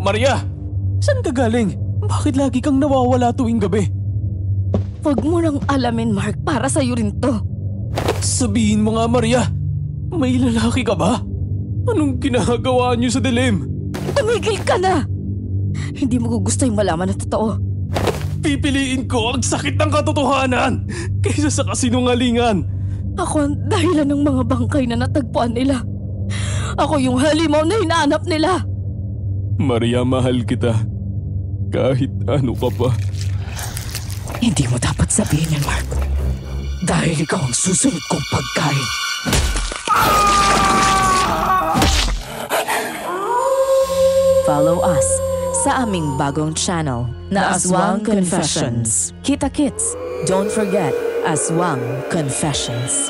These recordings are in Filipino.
Maria! Saan ka galing? Bakit lagi kang nawawala tuwing gabi? Huwag mo nang alamin, Mark. Para sa'yo rin to. Sabihin mo nga, Maria. May lalaki ka ba? Anong ginagawa niyo sa dilim? Tumigil ka na! Hindi mo gusto yung malaman na totoo. Pipiliin ko ang sakit ng katotohanan kaysa sa kasinungalingan. Ako ang dahilan ng mga bangkay na natagpuan nila. Ako yung halimaw na hinahanap nila. Maria, mahal kita. Kahit ano ka pa. Hindi mo dapat sabihin yan, Mark. Dahil ikaw ang susunod kong pagkain. Follow us sa aming bagong channel na Aswang Confessions. Kita-kits, don't forget Aswang Confessions.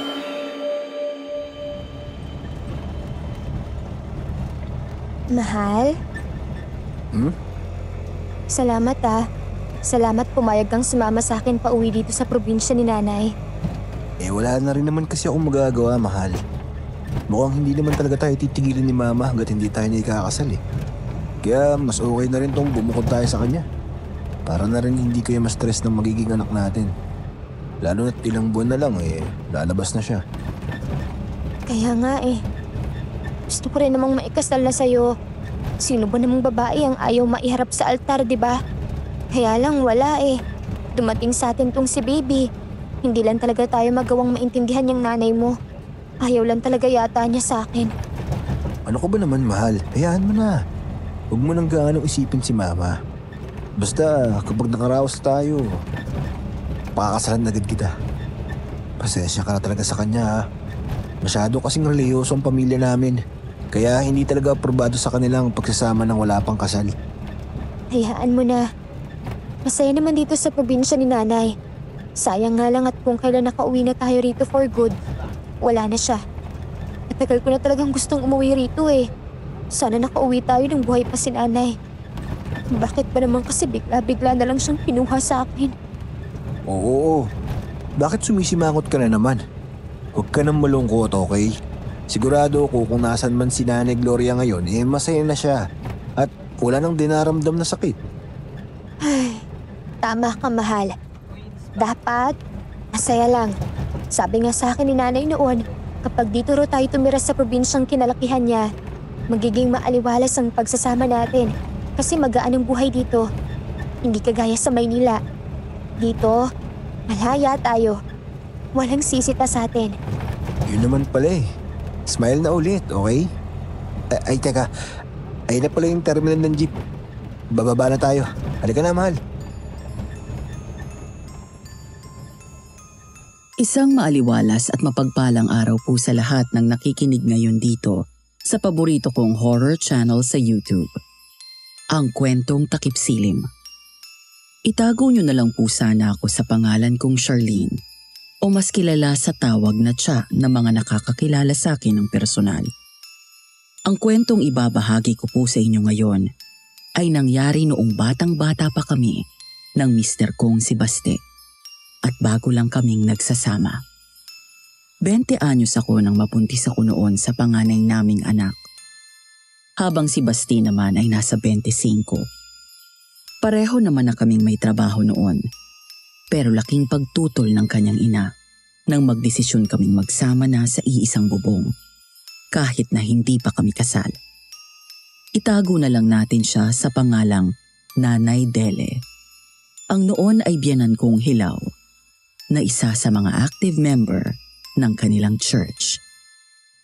Mahal? Salamat Salamat pumayag kang sumama sa akin pa uwi dito sa probinsya ni nanay. Wala na rin naman kasi akong magagawa, mahal. Mukhang hindi naman talaga tayo titigilin ni mama hanggat hindi tayo na ikakasal eh. Kaya mas okay na rin tong bumukod tayo sa kanya. Para na rin hindi kayo ma-stress ng magiging anak natin. Lalo na't ilang buwan na lang lalabas na siya. Kaya nga gusto ko rin namang maikasal na sa'yo. Sino ba namang babae ang ayaw maiharap sa altar, di ba? Kaya lang wala Dumating sa atin tong si baby. Hindi lang talaga tayo magawang maintindihan yung nanay mo. Ayaw lang talaga yata niya sa akin. Ano ko ba naman, mahal? Hayaan mo na. Huwag mo nang gaano isipin si mama. Basta kapag nakaraos tayo, pakakasalan agad kita. Pasensya ka na talaga sa kanya ha. Masyado kasing reliyoso ang pamilya namin. Kaya hindi talaga aprobado sa kanilang pagsasama ng wala pang kasal. Hayaan mo na. Masaya naman dito sa probinsya ni nanay. Sayang nga lang at kung kailan nakauwi na tayo rito for good, wala na siya. Matagal ko na talagang gustong umuwi rito Sana nakauwi tayo ng buhay pa si nanay. Bakit ba naman kasi bigla-bigla na lang siyang pinuha sa akin? Oo. Bakit sumisimangot ka na naman? Huwag ka nang malungkot, okay? Sigurado ko kung nasan man si Nanay Gloria ngayon, masaya na siya. At wala nang dinaramdam na sakit. Ay, tama ka, mahal. Dapat, masaya lang. Sabi nga sa akin ni nanay noon, kapag dito ro tayo tumira sa probinsyang kinalakihan niya, magiging maaliwalas ang pagsasama natin kasi magaan ang buhay dito. Hindi kagaya sa Maynila. Dito, malaya tayo. Walang sisita sa atin. Yun naman pala Smile na ulit, okay? Ay, teka. Ayun na pala yung terminal ng jeep. Bababa na tayo. Halika na, mahal. Isang maaliwalas at mapagpalang araw po sa lahat ng nakikinig ngayon dito sa paborito kong horror channel sa YouTube. Ang Kwentong Takip Silim. Itago nyo na lang po sana ako sa pangalan kong Charlene o mas kilala sa tawag na Cha na mga nakakakilala sa akin ng personal. Ang kwentong ibabahagi ko po sa inyo ngayon ay nangyari noong batang-bata pa kami ng mister kong si Baste at bago lang kaming nagsasama. 20 anyos ako nang mapuntis ako noon sa panganay naming anak. Habang si Basti naman ay nasa 25. Pareho naman na kaming may trabaho noon. Pero laking pagtutol ng kanyang ina nang magdesisyon kaming magsama na sa iisang bubong. Kahit na hindi pa kami kasal. Itago na lang natin siya sa pangalang Nanay Dele. Ang noon ay biyanan kong hilaw na isa sa mga active member ng kanilang church.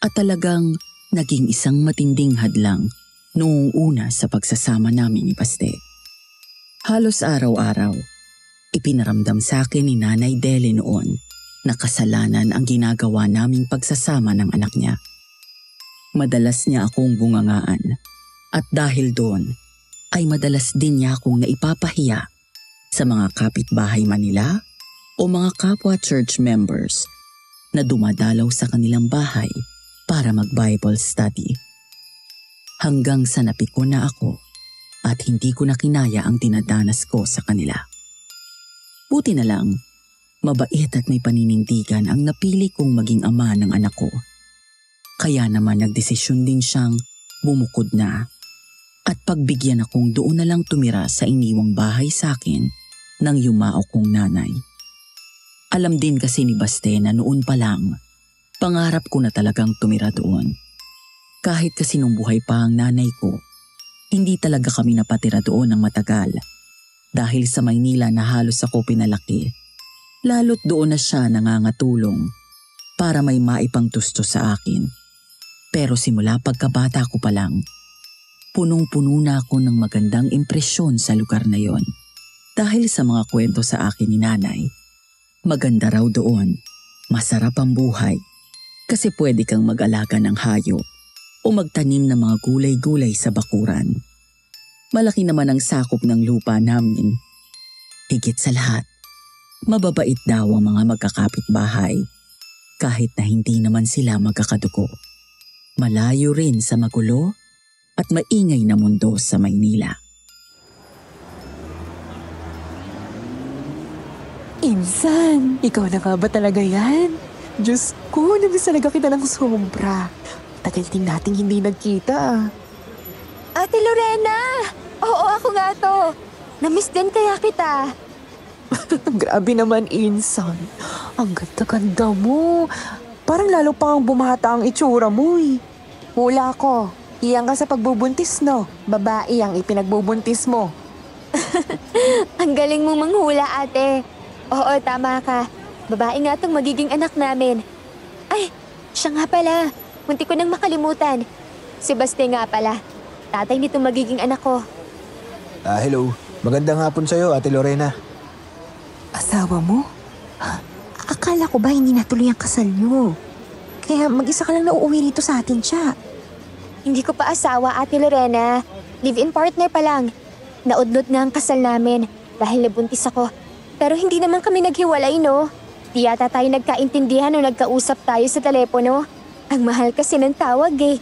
At talagang naging isang matinding hadlang noong una sa pagsasama namin ni Baste. Halos araw-araw, ipinaramdam sa akin ni Nanay Dele noon na kasalanan ang ginagawa naming pagsasama ng anak niya. Madalas niya akong bungangaan at dahil doon ay madalas din niya akong naipapahiya sa mga kapitbahay Manila o mga kapwa church members na dumadalaw sa kanilang bahay para mag-Bible study. Hanggang sa napiko na ako at hindi ko na kinaya ang dinadanas ko sa kanila. Buti na lang, mabait at may paninindigan ang napili kong maging ama ng anak ko. Kaya naman nagdesisyon din siyang bumukod na at pagbigyan akong doon na lang tumira sa iniwang bahay sa akin ng yumao kong nanay. Alam din kasi ni Baste na noon pa lang, pangarap ko na talagang tumira doon. Kahit kasi nung buhay pa ang nanay ko, hindi talaga kami napatira doon ng matagal. Dahil sa Maynila na halos ako pinalaki, lalo't doon na siya nangangatulong para may maipangtusto sa akin. Pero simula pagkabata ko pa lang, punong-puno na ako ng magandang impresyon sa lugar na yon. Dahil sa mga kwento sa akin ni nanay, maganda raw doon, masarap ang buhay, kasi pwede kang mag-alaga ng hayop o magtanim ng mga gulay-gulay sa bakuran. Malaki naman ang sakop ng lupa namin. Higit sa lahat, mababait daw ang mga magkakapitbahay, kahit na hindi naman sila magkakadugo. Malayo rin sa magulo at maingay na mundo sa Maynila. Insan, ikaw na nga ba talaga yan? Diyos ko, namiss talaga kita ng sobra. Tagal din nating hindi nagkita ah. Ate Lorena! Oo, ako nga to. Namiss din kaya kita. Grabe naman, Insan. Ang ganda-ganda mo. Parang lalo pang bumata ang itsura mo eh. Hula ko. Iyang ka sa pagbubuntis, no? Babae ang ipinagbubuntis mo. Ang galing mong manghula, ate. Oo, tama ka. Babae nga itong magiging anak namin. Ay, siya nga pala. Munti ko nang makalimutan. Si Baste nga pala. Tatay nitong magiging anak ko. Hello. Magandang hapon sa'yo, Ate Lorena. Asawa mo? Akala ko ba hindi natuloy ang kasal niyo? Kaya mag-isa ka lang na uuwi rito sa atin siya. Hindi ko pa asawa, Ate Lorena. Live-in partner pa lang. Naudlot nga ang kasal namin dahil nabuntis ako. Pero hindi naman kami naghiwalay, no? Di yata tayo nagkaintindihan o nagkausap tayo sa telepono. Ang mahal kasi ng tawag eh.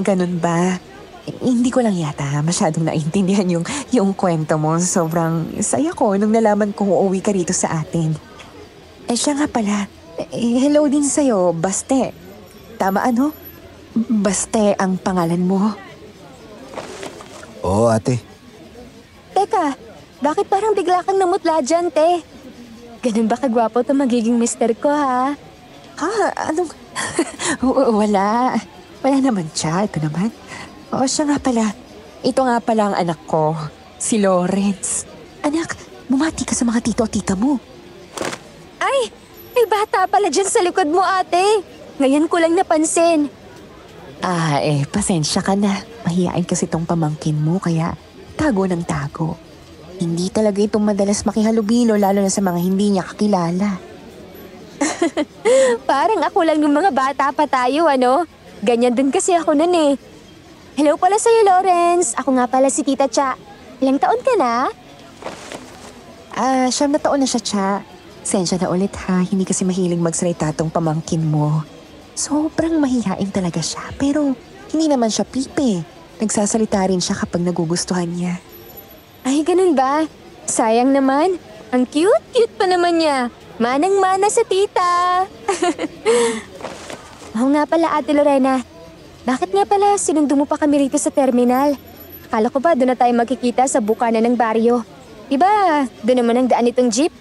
Ganun ba? Hindi ko lang yata masyadong naintindihan yung kwento mo. Sobrang saya ko nung nalaman kong uuwi ka rito sa atin. Siya nga pala. Hello din sa'yo, Baste. Tama ano? Baste ang pangalan mo. Oo, ate. Teka, bakit parang bigla kang namutla dyan, te? Ganun ba kagwapo to magiging mister ko, ha? Anong... Wala. Wala naman siya. Ito naman. Oo, siya nga pala. Ito nga pala ang anak ko, si Lawrence. Anak, bumati ka sa mga tito at tita mo. Ay, may bata pala dyan sa likod mo, ate. Ngayon ko lang napansin. Pasensya ka na. Mahihain kasi tong pamangkin mo, kaya tago ng tago. Hindi talaga itong madalas makihalubilo, lalo na sa mga hindi niya kakilala. Parang ako lang nung mga bata pa tayo, ano? Ganyan din kasi ako nun eh. Hello pala sa'yo, Lawrence. Ako nga pala si Tita Cha. Ilang taon ka na? 9 na taon na siya, Cha. Sensya na ulit ha, hindi kasi mahilig magsalita tong pamangkin mo. Sobrang mahihain talaga siya, pero hindi naman siya pipe. Nagsasalita rin siya kapag nagugustuhan niya. Ay, ganun ba? Sayang naman. Ang cute-cute pa naman niya. Manang-mana sa tita. Oo nga pala, Ate Lorena. Bakit nga pala sinundo mo pa kami rito sa terminal? Akala ko ba doon na tayo magkikita sa bukana ng baryo? Diba, doon naman ang daan itong jeep?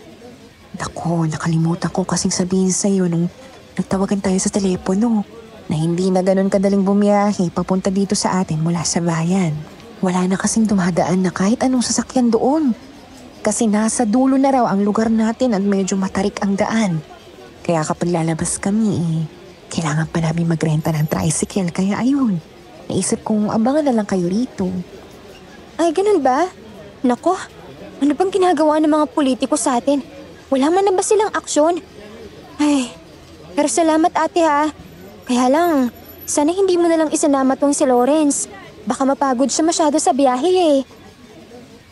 Naku, nakalimutan ko kasing sabihin sa'yo nung nagtawagan tayo sa telepono na hindi na ganun kadaling bumiyahe papunta dito sa atin mula sa bayan. Wala na kasing dumadaan na kahit anong sasakyan doon. Kasi nasa dulo na raw ang lugar natin at medyo matarik ang daan. Kaya kapag lalabas kami kailangan pa namin magrenta ng tricycle. Kaya ayun, naisip kong abangan na lang kayo rito. Ay, ganun ba? Nako, ano bang ginagawa ng mga politiko sa atin? Wala man na ba silang aksyon? Ay, pero salamat ate ha. Kaya lang, sana hindi mo na lang isanama tong si Lawrence. Baka mapagod siya masyado sa biyahe eh.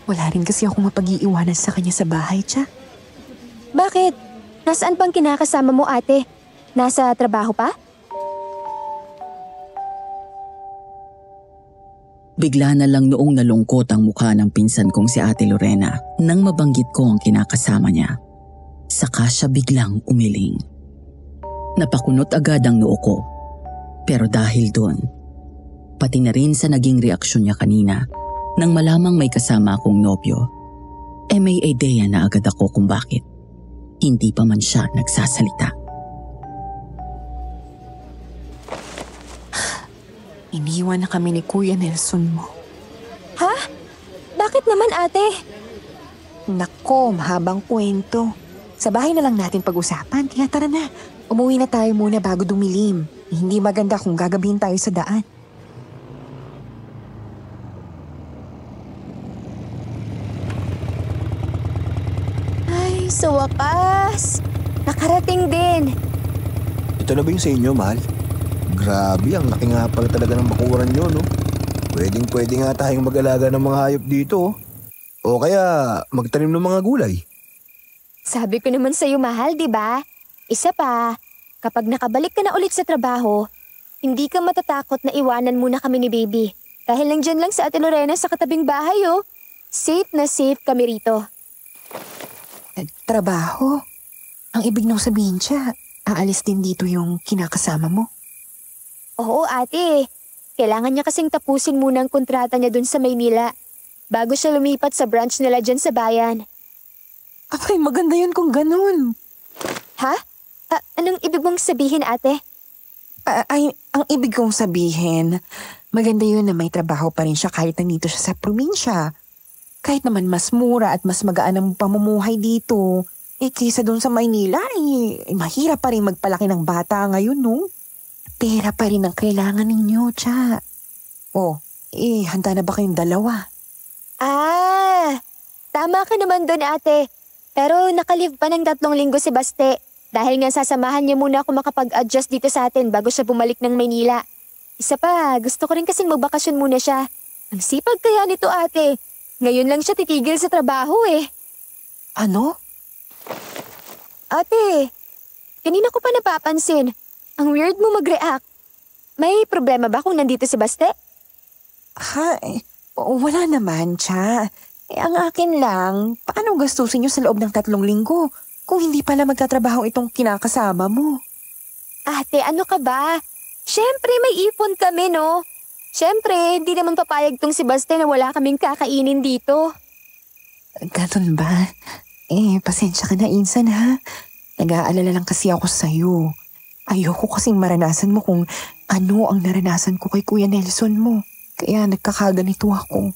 Wala rin kasi ako mapag-iiwanan sa kanya sa bahay, Cha. Bakit? Nasaan pang kinakasama mo ate? Nasa trabaho pa? Bigla na lang noong nalungkot ang mukha ng pinsan kong si Ate Lorena nang mabanggit ko ang kinakasama niya. Saka siya biglang umiling. Napakunot agad ang noo ko. Pero dahil doon, Pati na rin sa naging reaksyon niya kanina nang malamang may kasama akong nobyo. May ideya na agad ako kung bakit. Hindi pa man siya nagsasalita. Iniwan na kami ni Kuya Nelson mo. Ha? Bakit naman ate? Nako, mahabang kwento. Sa bahay na lang natin pag-usapan, kaya tara na. Umuwi na tayo muna bago dumilim. Hindi maganda kung gagabihin tayo sa daan. Ay, sa wakas. Nakarating din. Ito na ba yung sa inyo, mahal? Grabe, ang laki nga pala talaga ng bakuran nyo, no? Pwedeng-pwede nga tayong mag-alaga ng mga hayop dito, oh. O kaya magtanim ng mga gulay. Sabi ko naman sa'yo mahal, di ba? Isa pa, kapag nakabalik ka na ulit sa trabaho, hindi ka matatakot na iwanan muna kami ni baby. Dahil nandyan lang sa Ate Lorena sa katabing bahay, oh. Safe na safe kami rito. Trabaho? Ang ibig nang sabihin siya, aalis din dito yung kinakasama mo? Oo ate, kailangan niya kasing tapusin muna ang kontrata niya dun sa Maynila bago siya lumipat sa branch nila dyan sa bayan. Abay, maganda yun kung ganun. Ha? Anong ibig mong sabihin ate? Ang ibig kong sabihin, maganda yun na may trabaho pa rin siya kahit nandito siya sa probinsya. Kahit naman mas mura at mas magaan ang pamumuhay dito, kaysa doon sa Maynila, mahirap pa rin magpalaki ng bata ngayon, no? Pera pa rin ang kailangan ninyo, Cha. Handa na ba kayong dalawa? Tama ka naman doon ate. Pero nakalive pa ng 3 linggo si Baste. Dahil nga sasamahan niya muna ako makapag-adjust dito sa atin bago siya bumalik ng Maynila. Isa pa, gusto ko rin kasing magbakasyon muna siya. Ang sipag kaya nito ate. Ngayon lang siya titigil sa trabaho eh. Ano? Ate, kanina ko pa napapansin. Ang weird mo mag-react. May problema ba kung nandito si Baste? Wala naman, Cha. Ang akin lang, paano gastusin niyo sa loob ng 3 linggo kung hindi pala magtatrabaho itong kinakasama mo? Ate, ano ka ba? Siyempre may ipon kami, no? Siyempre, hindi naman papayag tong si Baste na wala kaming kakainin dito. Ganun ba? Pasensya ka na, Insan, ha? Nag-aalala lang kasi ako sa'yo. Ayoko kasing maranasan mo kung ano ang naranasan ko kay Kuya Nelson mo. Kaya nagkakaganito ako.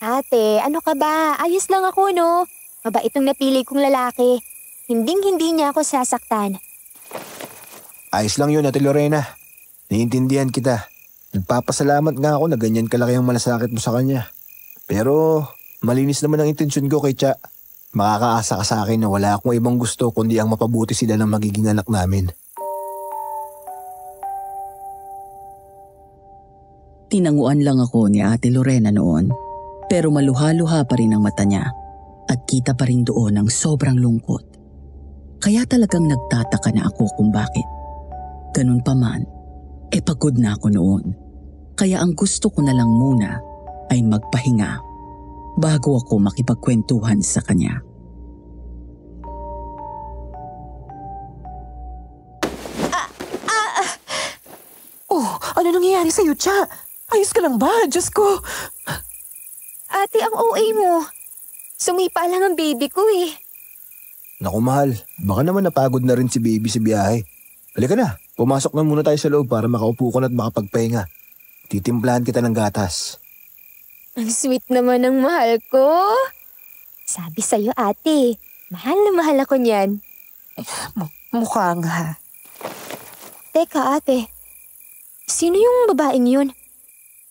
Ate, ano ka ba? Ayos lang ako, no? Mabait ang napili kong lalaki. Hinding-hindi niya ako sasaktan. Ayos lang yun, Ate Lorena. Naiintindihan kita. Nagpapasalamat nga ako na ganyan kalaki ang malasakit mo sa kanya. Pero malinis naman ang intensyon ko kay Cha. Makakaasa ka sa akin na wala akong ibang gusto kundi ang mapabuti sila ng magiging anak namin. Tinanguan lang ako ni Ate Lorena noon, pero maluha-luha pa rin ang mata niya at kita pa rin doon ang sobrang lungkot. Kaya talagang nagtataka na ako kung bakit. Ganun pa man, pagod na ako noon. Kaya ang gusto ko na lang muna ay magpahinga bago ako makipagkwentuhan sa kanya. Ano nangyayari sa'yo, Cha? Ayos ka lang ba? Diyos ko! Ate, ang OA mo. Sumipa lang ang baby ko eh. Naku mahal, baka naman napagod na rin si baby sa biyahe. Halika na, pumasok na muna tayo sa loob para makaupo ka na at makapagpahinga. Titimplahan kita ng gatas. Ang sweet naman ng mahal ko. Sabi sa'yo ate, mahal na mahal ako niyan. Mukha nga. Teka ate, sino yung babaeng yun?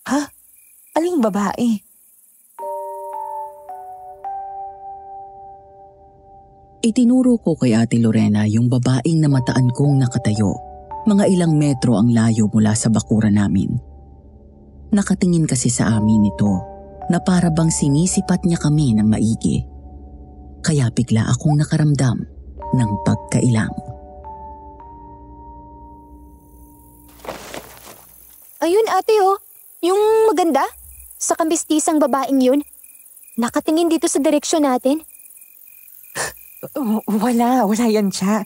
Ha? Aling babae? Itinuro ko kay Ate Lorena yung babaeng namataan kong nakatayo. Mga ilang metro ang layo mula sa bakuran namin. Nakatingin kasi sa amin ito na para bang sinisipat niya kami ng maigi. Kaya bigla akong nakaramdam ng pagkailang. Ayun ate oh, yung maganda sa kambistisang babaeng yun. Nakatingin dito sa direksyon natin. Wala yan, Cha.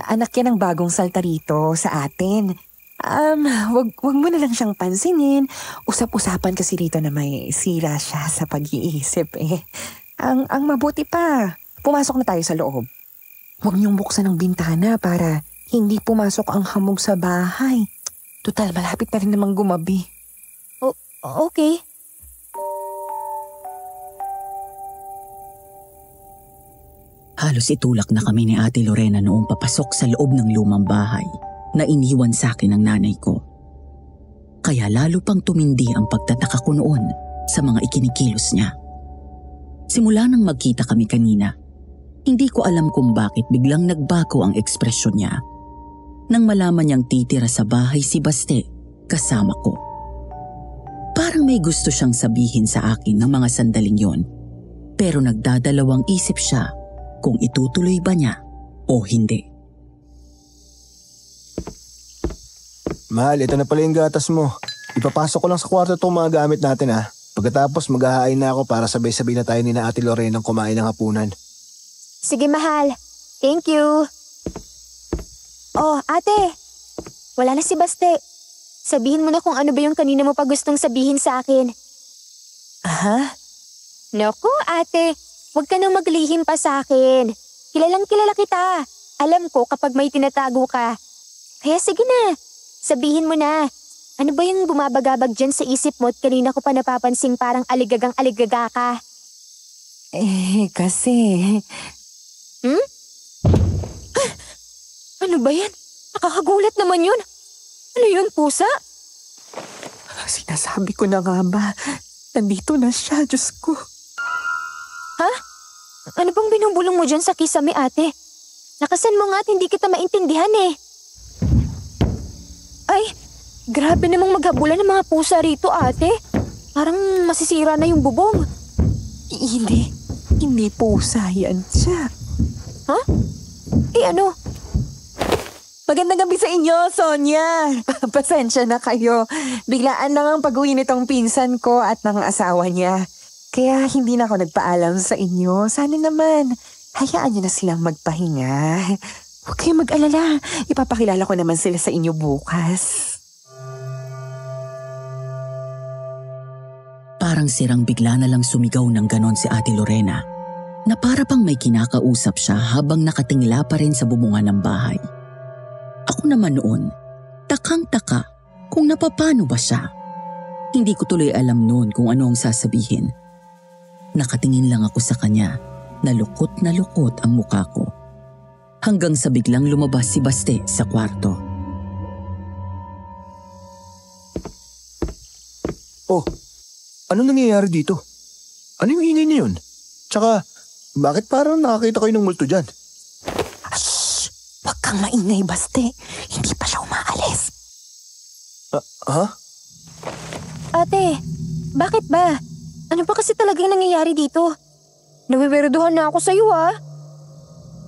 Anak yan ang bagong salta rito sa atin. Wag mo na lang siyang pansinin. Usap-usapan kasi rito na may sira siya sa pag-iisip eh. Ang mabuti pa, pumasok na tayo sa loob. Huwag niyong buksan ang bintana para hindi pumasok ang hamog sa bahay. Tutal, malapit na rin namang gumabi. Okay. Halos itulak na kami ni Ate Lorena noong papasok sa loob ng lumang bahay na iniwan sa akin ng nanay ko. Kaya lalo pang tumindi ang pagtataka ko noon sa mga ikinikilos niya. Simula nang magkita kami kanina, hindi ko alam kung bakit biglang nagbago ang ekspresyon niya. Nang malaman niyang titira sa bahay si Baste kasama ko. Parang may gusto siyang sabihin sa akin ng mga sandaling yon, pero nagdadalawang isip siya kung itutuloy ba niya o hindi. Mahal, ito na pala yung gatas mo. Ipapasok ko lang sa kwarto itong mga gamit natin ha. Pagkatapos maghahain na ako para sabay-sabay na tayo ni na Ate Lorena ng kumain ng hapunan. Sige, mahal. Thank you. Oh, ate. Wala na si Baste. Sabihin mo na kung ano ba yung kanina mo pa gustong sabihin sa akin. Aha? Naku, ate. Huwag ka nang maglihim pa sa akin. Kilalang kilala kita. Alam ko kapag may tinatago ka. Kaya sige na. Sabihin mo na. Ano ba yung bumabagabag dyan sa isip mo at kanina ko pa napapansing parang aligagang-aligaga ka? Kasi... Ano ba yan? Nakakagulat naman yun. Ano yun, pusa? Sinasabi ko na nga ba, nandito na siya, Diyos ko. Ha? Ano bang binubulong mo dyan sa kisame, ate? Nakasan mo nga at hindi kita maintindihan eh. Ay, grabe namang maghabulan ng mga pusa rito, ate. Parang masisira na yung bubong. Hindi pusa yan siya. Ha? Eh ano? Magandang gabi sa inyo, Sonia. Pasensya na kayo. Biglaan lang ang pag-uwi nitong pinsan ko at ng asawa niya. Kaya hindi na ako nagpaalam sa inyo. Sana naman, hayaan niyo na silang magpahinga. Huwag kayong mag-alala. Ipapakilala ko naman sila sa inyo bukas. Parang sirang bigla na lang sumigaw ng ganon si Ate Lorena na para pang may kinakausap siya habang nakatingla pa rin sa bubungan ng bahay. Ako naman noon, takang-taka kung napapano ba siya. Hindi ko tuloy alam noon kung ano ang sasabihin. Nakatingin lang ako sa kanya, na lukot ang mukha ko. Hanggang sa biglang lumabas si Baste sa kwarto. Oh, anong nangyayari dito? Ano yung ingay niyo yun? Tsaka, bakit parang nakakita kayo ng multo dyan? Huwag kang maingay, Baste. Hindi pa siya umaalis. Ha? Ate, bakit ba? Ano ba kasi talagang nangyayari dito? Nawiwerduhan na ako sa'yo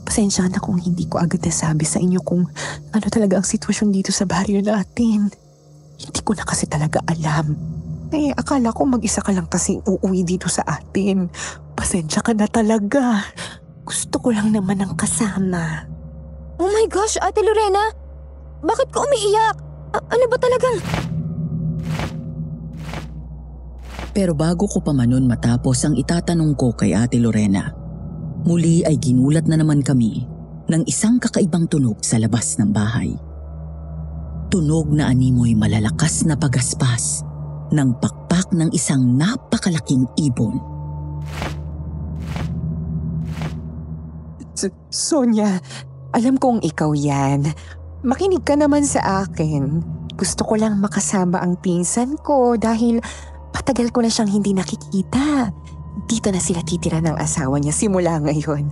Pasensya na kung hindi ko agad nasabi sa inyo kung ano talaga ang sitwasyon dito sa baryo natin. Hindi ko na kasi talaga alam. Akala ko mag-isa ka lang kasi uuwi dito sa atin. Pasensya ka na talaga. Gusto ko lang naman ng kasama. Oh my gosh, Ate Lorena! Bakit ka umiiyak? Ano ba talagang... Pero bago ko pa man nun matapos ang itatanong ko kay Ate Lorena, muli ay ginulat na naman kami ng isang kakaibang tunog sa labas ng bahay. Tunog na animoy malalakas na pagaspas ng pakpak ng isang napakalaking ibon. Sonia, alam kong ikaw yan. Makinig ka naman sa akin. Gusto ko lang makasama ang pinsan ko dahil patagal ko na siyang hindi nakikita. Dito na sila titira ng asawa niya simula ngayon.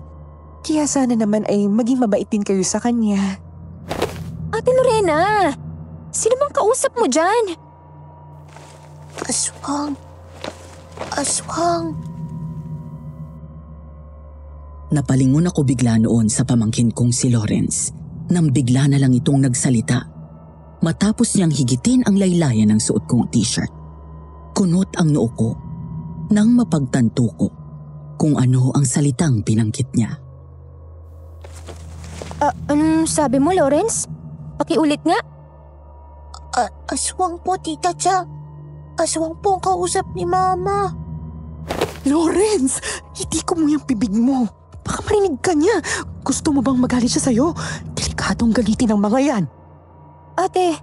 Kaya sana naman ay maging mabait din kayo sa kanya. Ate Lorena! Sino bang kausap mo dyan? Aswang. Aswang. Napalingon ako bigla noon sa pamangkin kong si Lawrence nang bigla na lang itong nagsalita matapos niyang higitin ang laylayan ng suot kong t-shirt. Kunot ang noo ko nang mapagtanto ko kung ano ang salitang binanggit niya. Anong sabi mo, Lawrence? Pakiulit nga. Aswang po, Tita Cha. Aswang po ang kausap ni Mama. Lawrence! Hindi ko mo yung bibig mo. Baka marinig ka niya. Gusto mo bang magalit siya sa'yo? Delikadong galitin ng mga yan. Ate,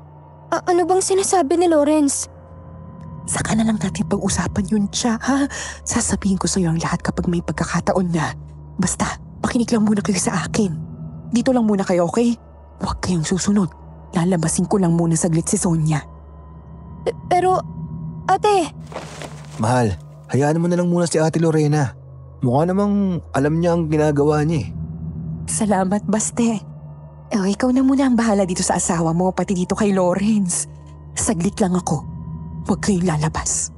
ano bang sinasabi ni Lawrence? Saka na lang natin pag-usapan yun siya, ha? Sasabihin ko sa'yo ang lahat kapag may pagkakataon na. Basta, pakinig lang muna kayo sa akin. Dito lang muna kayo, okay? Huwag kayong susunod. Lalabasin ko lang muna saglit si Sonia. Pero, ate... Mahal, hayaan mo na lang muna si Ate Lorena. Mukha namang alam niya ang ginagawa niya eh. Salamat, Baste. Ikaw na muna ang bahala dito sa asawa mo, pati dito kay Lawrence. Saglit lang ako. Huwag kayong lalabas.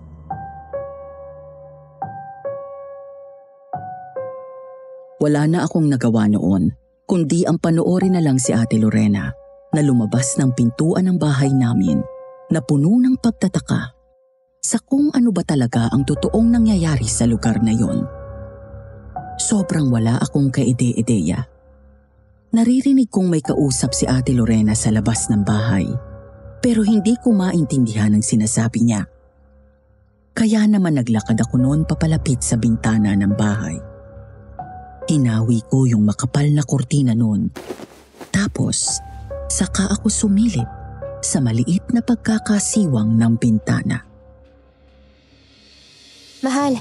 Wala na akong nagawa noon, kundi ang panoorin na lang si Ate Lorena na lumabas ng pintuan ng bahay namin na puno ng pagtataka sa kung ano ba talaga ang totoong nangyayari sa lugar na yon. Sobrang wala akong kaide-ideya. Naririnig kong may kausap si Ate Lorena sa labas ng bahay, pero hindi ko maintindihan ang sinasabi niya. Kaya naman naglakad ako noon papalapit sa bintana ng bahay. Hinawi ko yung makapal na kurtina noon. Tapos, saka ako sumilip sa maliit na pagkakasiwang ng bintana. Mahal,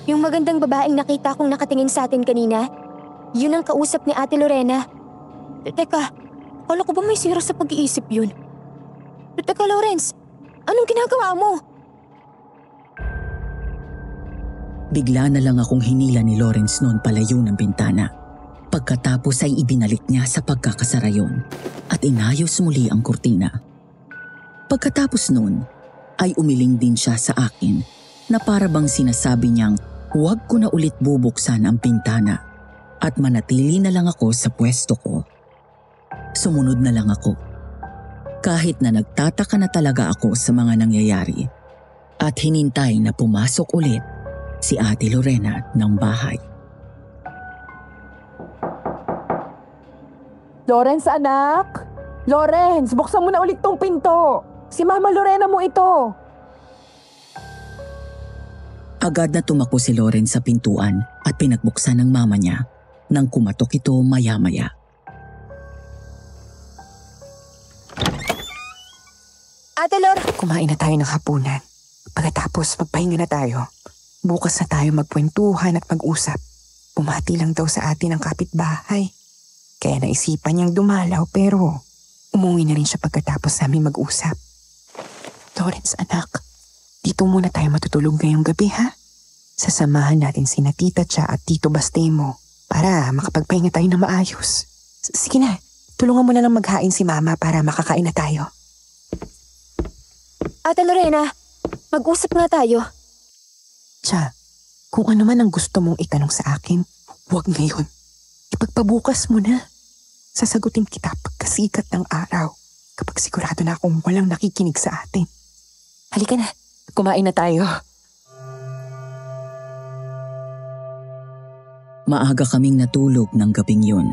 yung magandang babaeng nakita kong nakatingin sa atin kanina, yun ang kausap ni Ate Lorena. Teka, akala ko ba may sira sa pag-iisip yun? Teka, Lawrence, anong ginagawa mo? Bigla na lang akong hinila ni Lawrence noon palayo ng bintana. Pagkatapos ay ibinalik niya sa pagkakasara yun at inayos muli ang kurtina. Pagkatapos noon ay umiling din siya sa akin na para bang sinasabi niyang huwag ko na ulit bubuksan ang bintana at manatili na lang ako sa pwesto ko. Sumunod na lang ako. Kahit na nagtataka na talaga ako sa mga nangyayari at hinintay na pumasok ulit si Ate Lorena ng bahay. Lawrence, anak! Lawrence, buksan mo na ulit tong pinto! Si Mama Lorena mo ito! Agad na tumakbo si Lawrence sa pintuan at pinagbuksan ng mama niya nang kumatok ito maya-maya. Ate Lor, Kumain na tayo ng hapunan. Pagkatapos, magpahinga na tayo. Bukas na tayo magkwentuhan at mag-usap. Bumati lang daw sa atin ang kapitbahay. Kaya naisipan niyang dumalaw pero umuwi na rin siya pagkatapos namin mag-usap. Lawrence, anak, dito muna tayo matutulog ngayong gabi, ha? Sasamahan natin sina Tita Cha at Tito Bastemo para makapagpahinga tayo na maayos. Sige na, tulungan mo na lang maghain si Mama para makakain na tayo. Ate Lorena, mag-usap nga tayo. Cha, kung ano man ang gusto mong itanong sa akin, huwag ngayon. Ipagpabukas mo na. Sasagutin kita pagkasikat ng araw kapag sigurado na akong walang nakikinig sa atin. Halika na, kumain na tayo. Maaga kaming natulog ng gabing yun.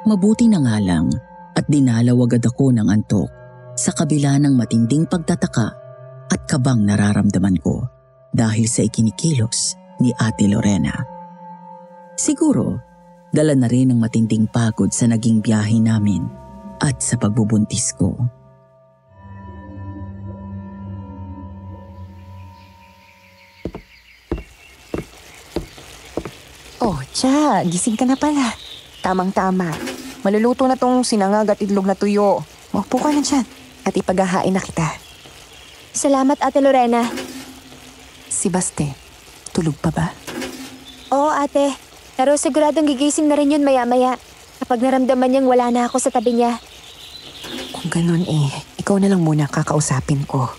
Mabuti na nga lang at dinalaw agad ako ng antok sa kabila ng matinding pagtataka at kabang nararamdaman ko dahil sa ikinikilos ni Ate Lorena. Siguro, dala na rin ang matinding pagod sa naging biyahe namin at sa pagbubuntis ko. Oh, Cha, gising ka na pala. Tamang-tama. Maluluto na tong sinangag at itlog na tuyo. Upo ka na dyan at ipaghahain na kita. Salamat, Ate Lorena. Si Baste, tulog pa ba? Oo, ate. Pero siguradong gigising na rin yun maya-maya kapag naramdaman niyang wala na ako sa tabi niya. Kung ganun ikaw na lang muna kakausapin ko.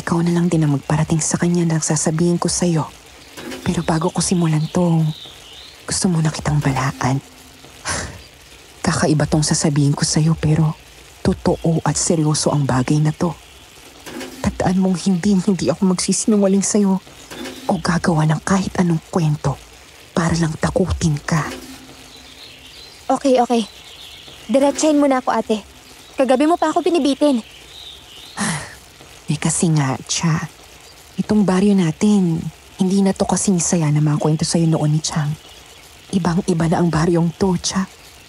Ikaw na lang din ang magparating sa kanya na sasabihin ko sa'yo. Pero bago ko simulan to, gusto muna kitang balaan. Kakaiba tong sasabihin ko sa'yo pero totoo at seryoso ang bagay na to. Tandaan mong hindi ako magsisinungaling sa'yo o gagawa ng kahit anong kwento para lang takutin ka. Okay. Diretsahin mo na ako, ate. Kagabi mo pa ako binibitin. Kasi nga, Cha, itong baryo natin, hindi na to kasing saya na mga kwento sa'yo noon ni Chang. Ibang-iba na ang baryong to, Cha.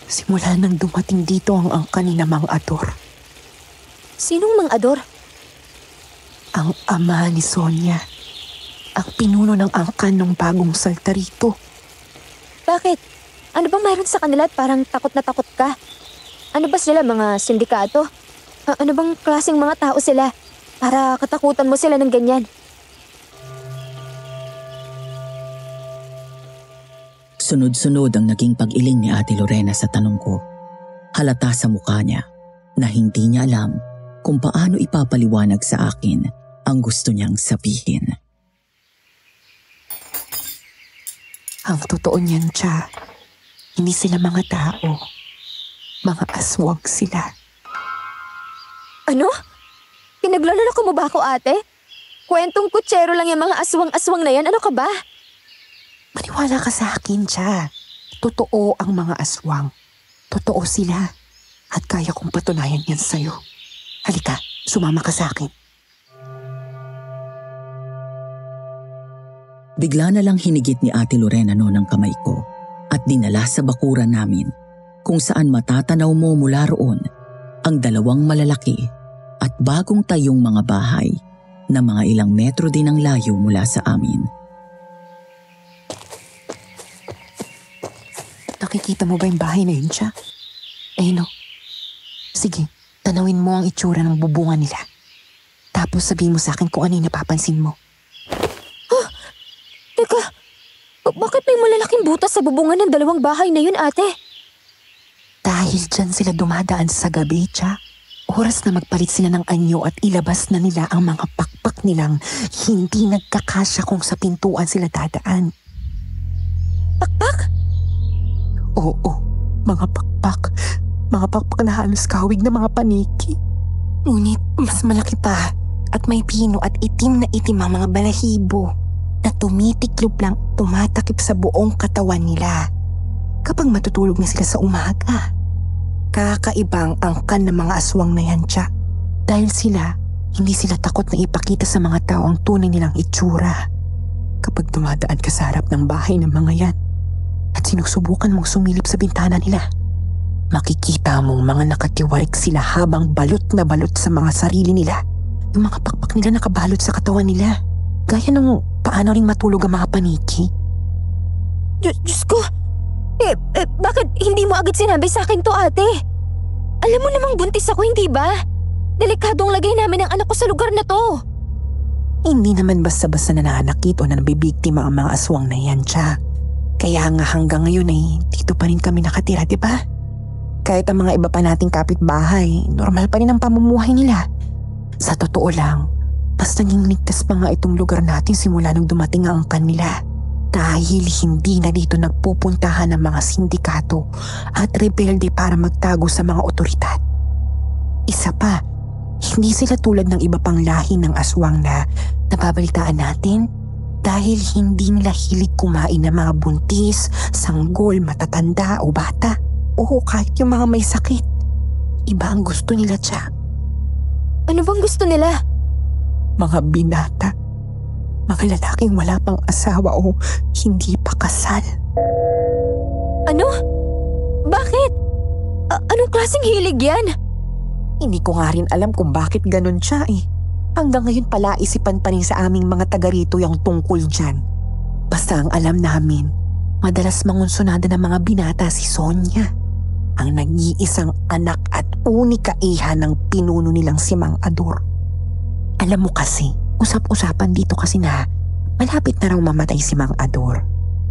Simula nang dumating dito ang angkan ni Mang Ador. Sinong Mang Ador? Ang ama ni Sonia. Ang pinuno ng angkan ng bagong salta rito. Bakit? Ano bang mayroon sa kanila at parang takot na takot ka? Ano ba sila, mga sindikato? Ano bang klaseng mga tao sila? Para katakutan mo sila ng ganyan. Sunod-sunod ang naging pag-iling ni Ate Lorena sa tanong ko. Halata sa mukha niya na hindi niya alam kung paano ipapaliwanag sa akin ang gusto niyang sabihin. Ang totoo niyan, Cha, hindi sila mga tao. Mga aswang sila. Ano? Pinaglaloloko mo ba ako, ate? Kwentong kutsero lang yung mga aswang-aswang na yan. Ano ka ba? Maniwala ka sa akin, Cha. Totoo ang mga aswang. Totoo sila. At kaya kong patunayan yan sa'yo. Halika, sumama ka sa akin. Bigla na lang hinigit ni Ate Lorena noon ang kamay ko at dinala sa bakuran namin kung saan matatanaw mo mula roon ang dalawang malalaki at bagong tayong mga bahay na mga ilang metro din ang layo mula sa amin. Nakikita mo ba yung bahay na yun, Cha? No. Sige, tanawin mo ang itsura ng bubungan nila. Tapos sabihin mo sa akin kung ano yung napapansin mo. Teka, bakit may malalaking butas sa bubungan ng dalawang bahay na yun, ate? Dahil dyan sila dumadaan sa gabi, Cha. Oras na magpalit sila ng anyo at ilabas na nila ang mga pakpak nilang hindi nagkakasya kung sa pintuan sila dadaan. Pakpak? Oo, mga pakpak. Mga pakpak na halos kawig na mga paniki. Ngunit mas malaki pa at may pino at itim ang mga balahibo na tumitiklop lang tumatakip sa buong katawan nila kapag matutulog na sila sa umaga. Kakaibang angkan ng mga aswang na yan, Cha. Dahil hindi sila takot na ipakita sa mga tao ang tunay nilang itsura. Kapag dumadaan ka sa harap ng bahay ng mga yan at sinusubukan mong sumilip sa bintana nila, makikita mong mga nakatiwarik sila habang balot na balot sa mga sarili nila. Yung mga pakpak nila nakabalot sa katawan nila. Gaya ng paano rin matulog ang mga paniki. Diyos ko! Bakit hindi mo agad sinabi sa akin to, ate? Alam mo namang buntis ako, hindi ba? Delikadong lagay namin ang anak ko sa lugar na to. Hindi naman basta-basta nananakit o nabibiktima ang mga aswang na yan, Cha. Kaya nga hanggang ngayon dito pa rin kami nakatira, di ba? Kahit ang mga iba pa nating kapitbahay, normal pa rin ang pamumuhay nila. Sa totoo lang, mas naging ligtas pa nga itong lugar natin simula nung dumating ang angkan nila. Dahil hindi na dito nagpupuntahan ng mga sindikato at rebelde para magtago sa mga otoridad. Isa pa, hindi sila tulad ng iba pang lahi ng aswang na nababalitaan natin dahil hindi nila hilig kumain ng mga buntis, sanggol, matatanda o bata o kahit yung mga may sakit. Iba ang gusto nila, Cha. Ano bang gusto nila? Mga binata. Mga lalaking wala pang asawa o hindi pa kasal. Ano? Bakit? Anong klaseng hilig yan? Hindi ko nga rin alam kung bakit ganun siya Hanggang ngayon pala isipan pa rin sa aming mga taga rito yung tungkol dyan. Basta ang alam namin, madalas mangunsunada ng mga binata si Sonia, ang nag-iisang anak at unika iha ng pinuno nilang si Mang Ador. Alam mo kasi, usap-usapan dito kasi na malapit na raw mamatay si Mang Ador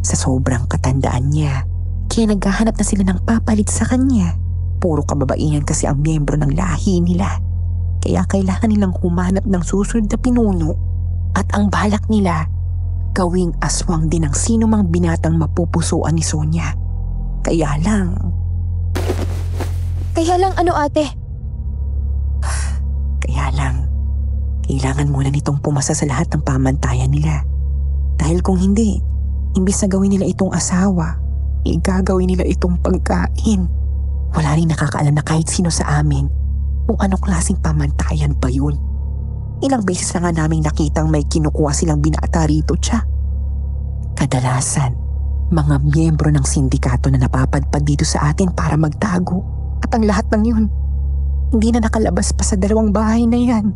sa sobrang katandaan niya. Kaya naghahanap na sila ng papalit sa kanya. Puro kababaihan kasi ang miyembro ng lahi nila. Kaya kailangan nilang humanap ng susunod na pinuno at ang balak nila gawing aswang din ang sino mang binatang mapupusuan ni Sonia. Kaya lang ano, ate? Kaya lang, kailangan muna nitong pumasa sa lahat ng pamantayan nila. Dahil kung hindi, imbis na gawin nila itong asawa, gagawin nila itong pagkain. Wala rin nakakaalam na kahit sino sa amin kung anong klaseng pamantayan pa yun. Ilang beses na nga naming nakitang may kinukuha silang binata rito, Cha. Kadalasan, mga miyembro ng sindikato na napapadpad dito sa atin para magtago. At ang lahat ng yun, hindi na nakalabas pa sa 2 bahay na yan.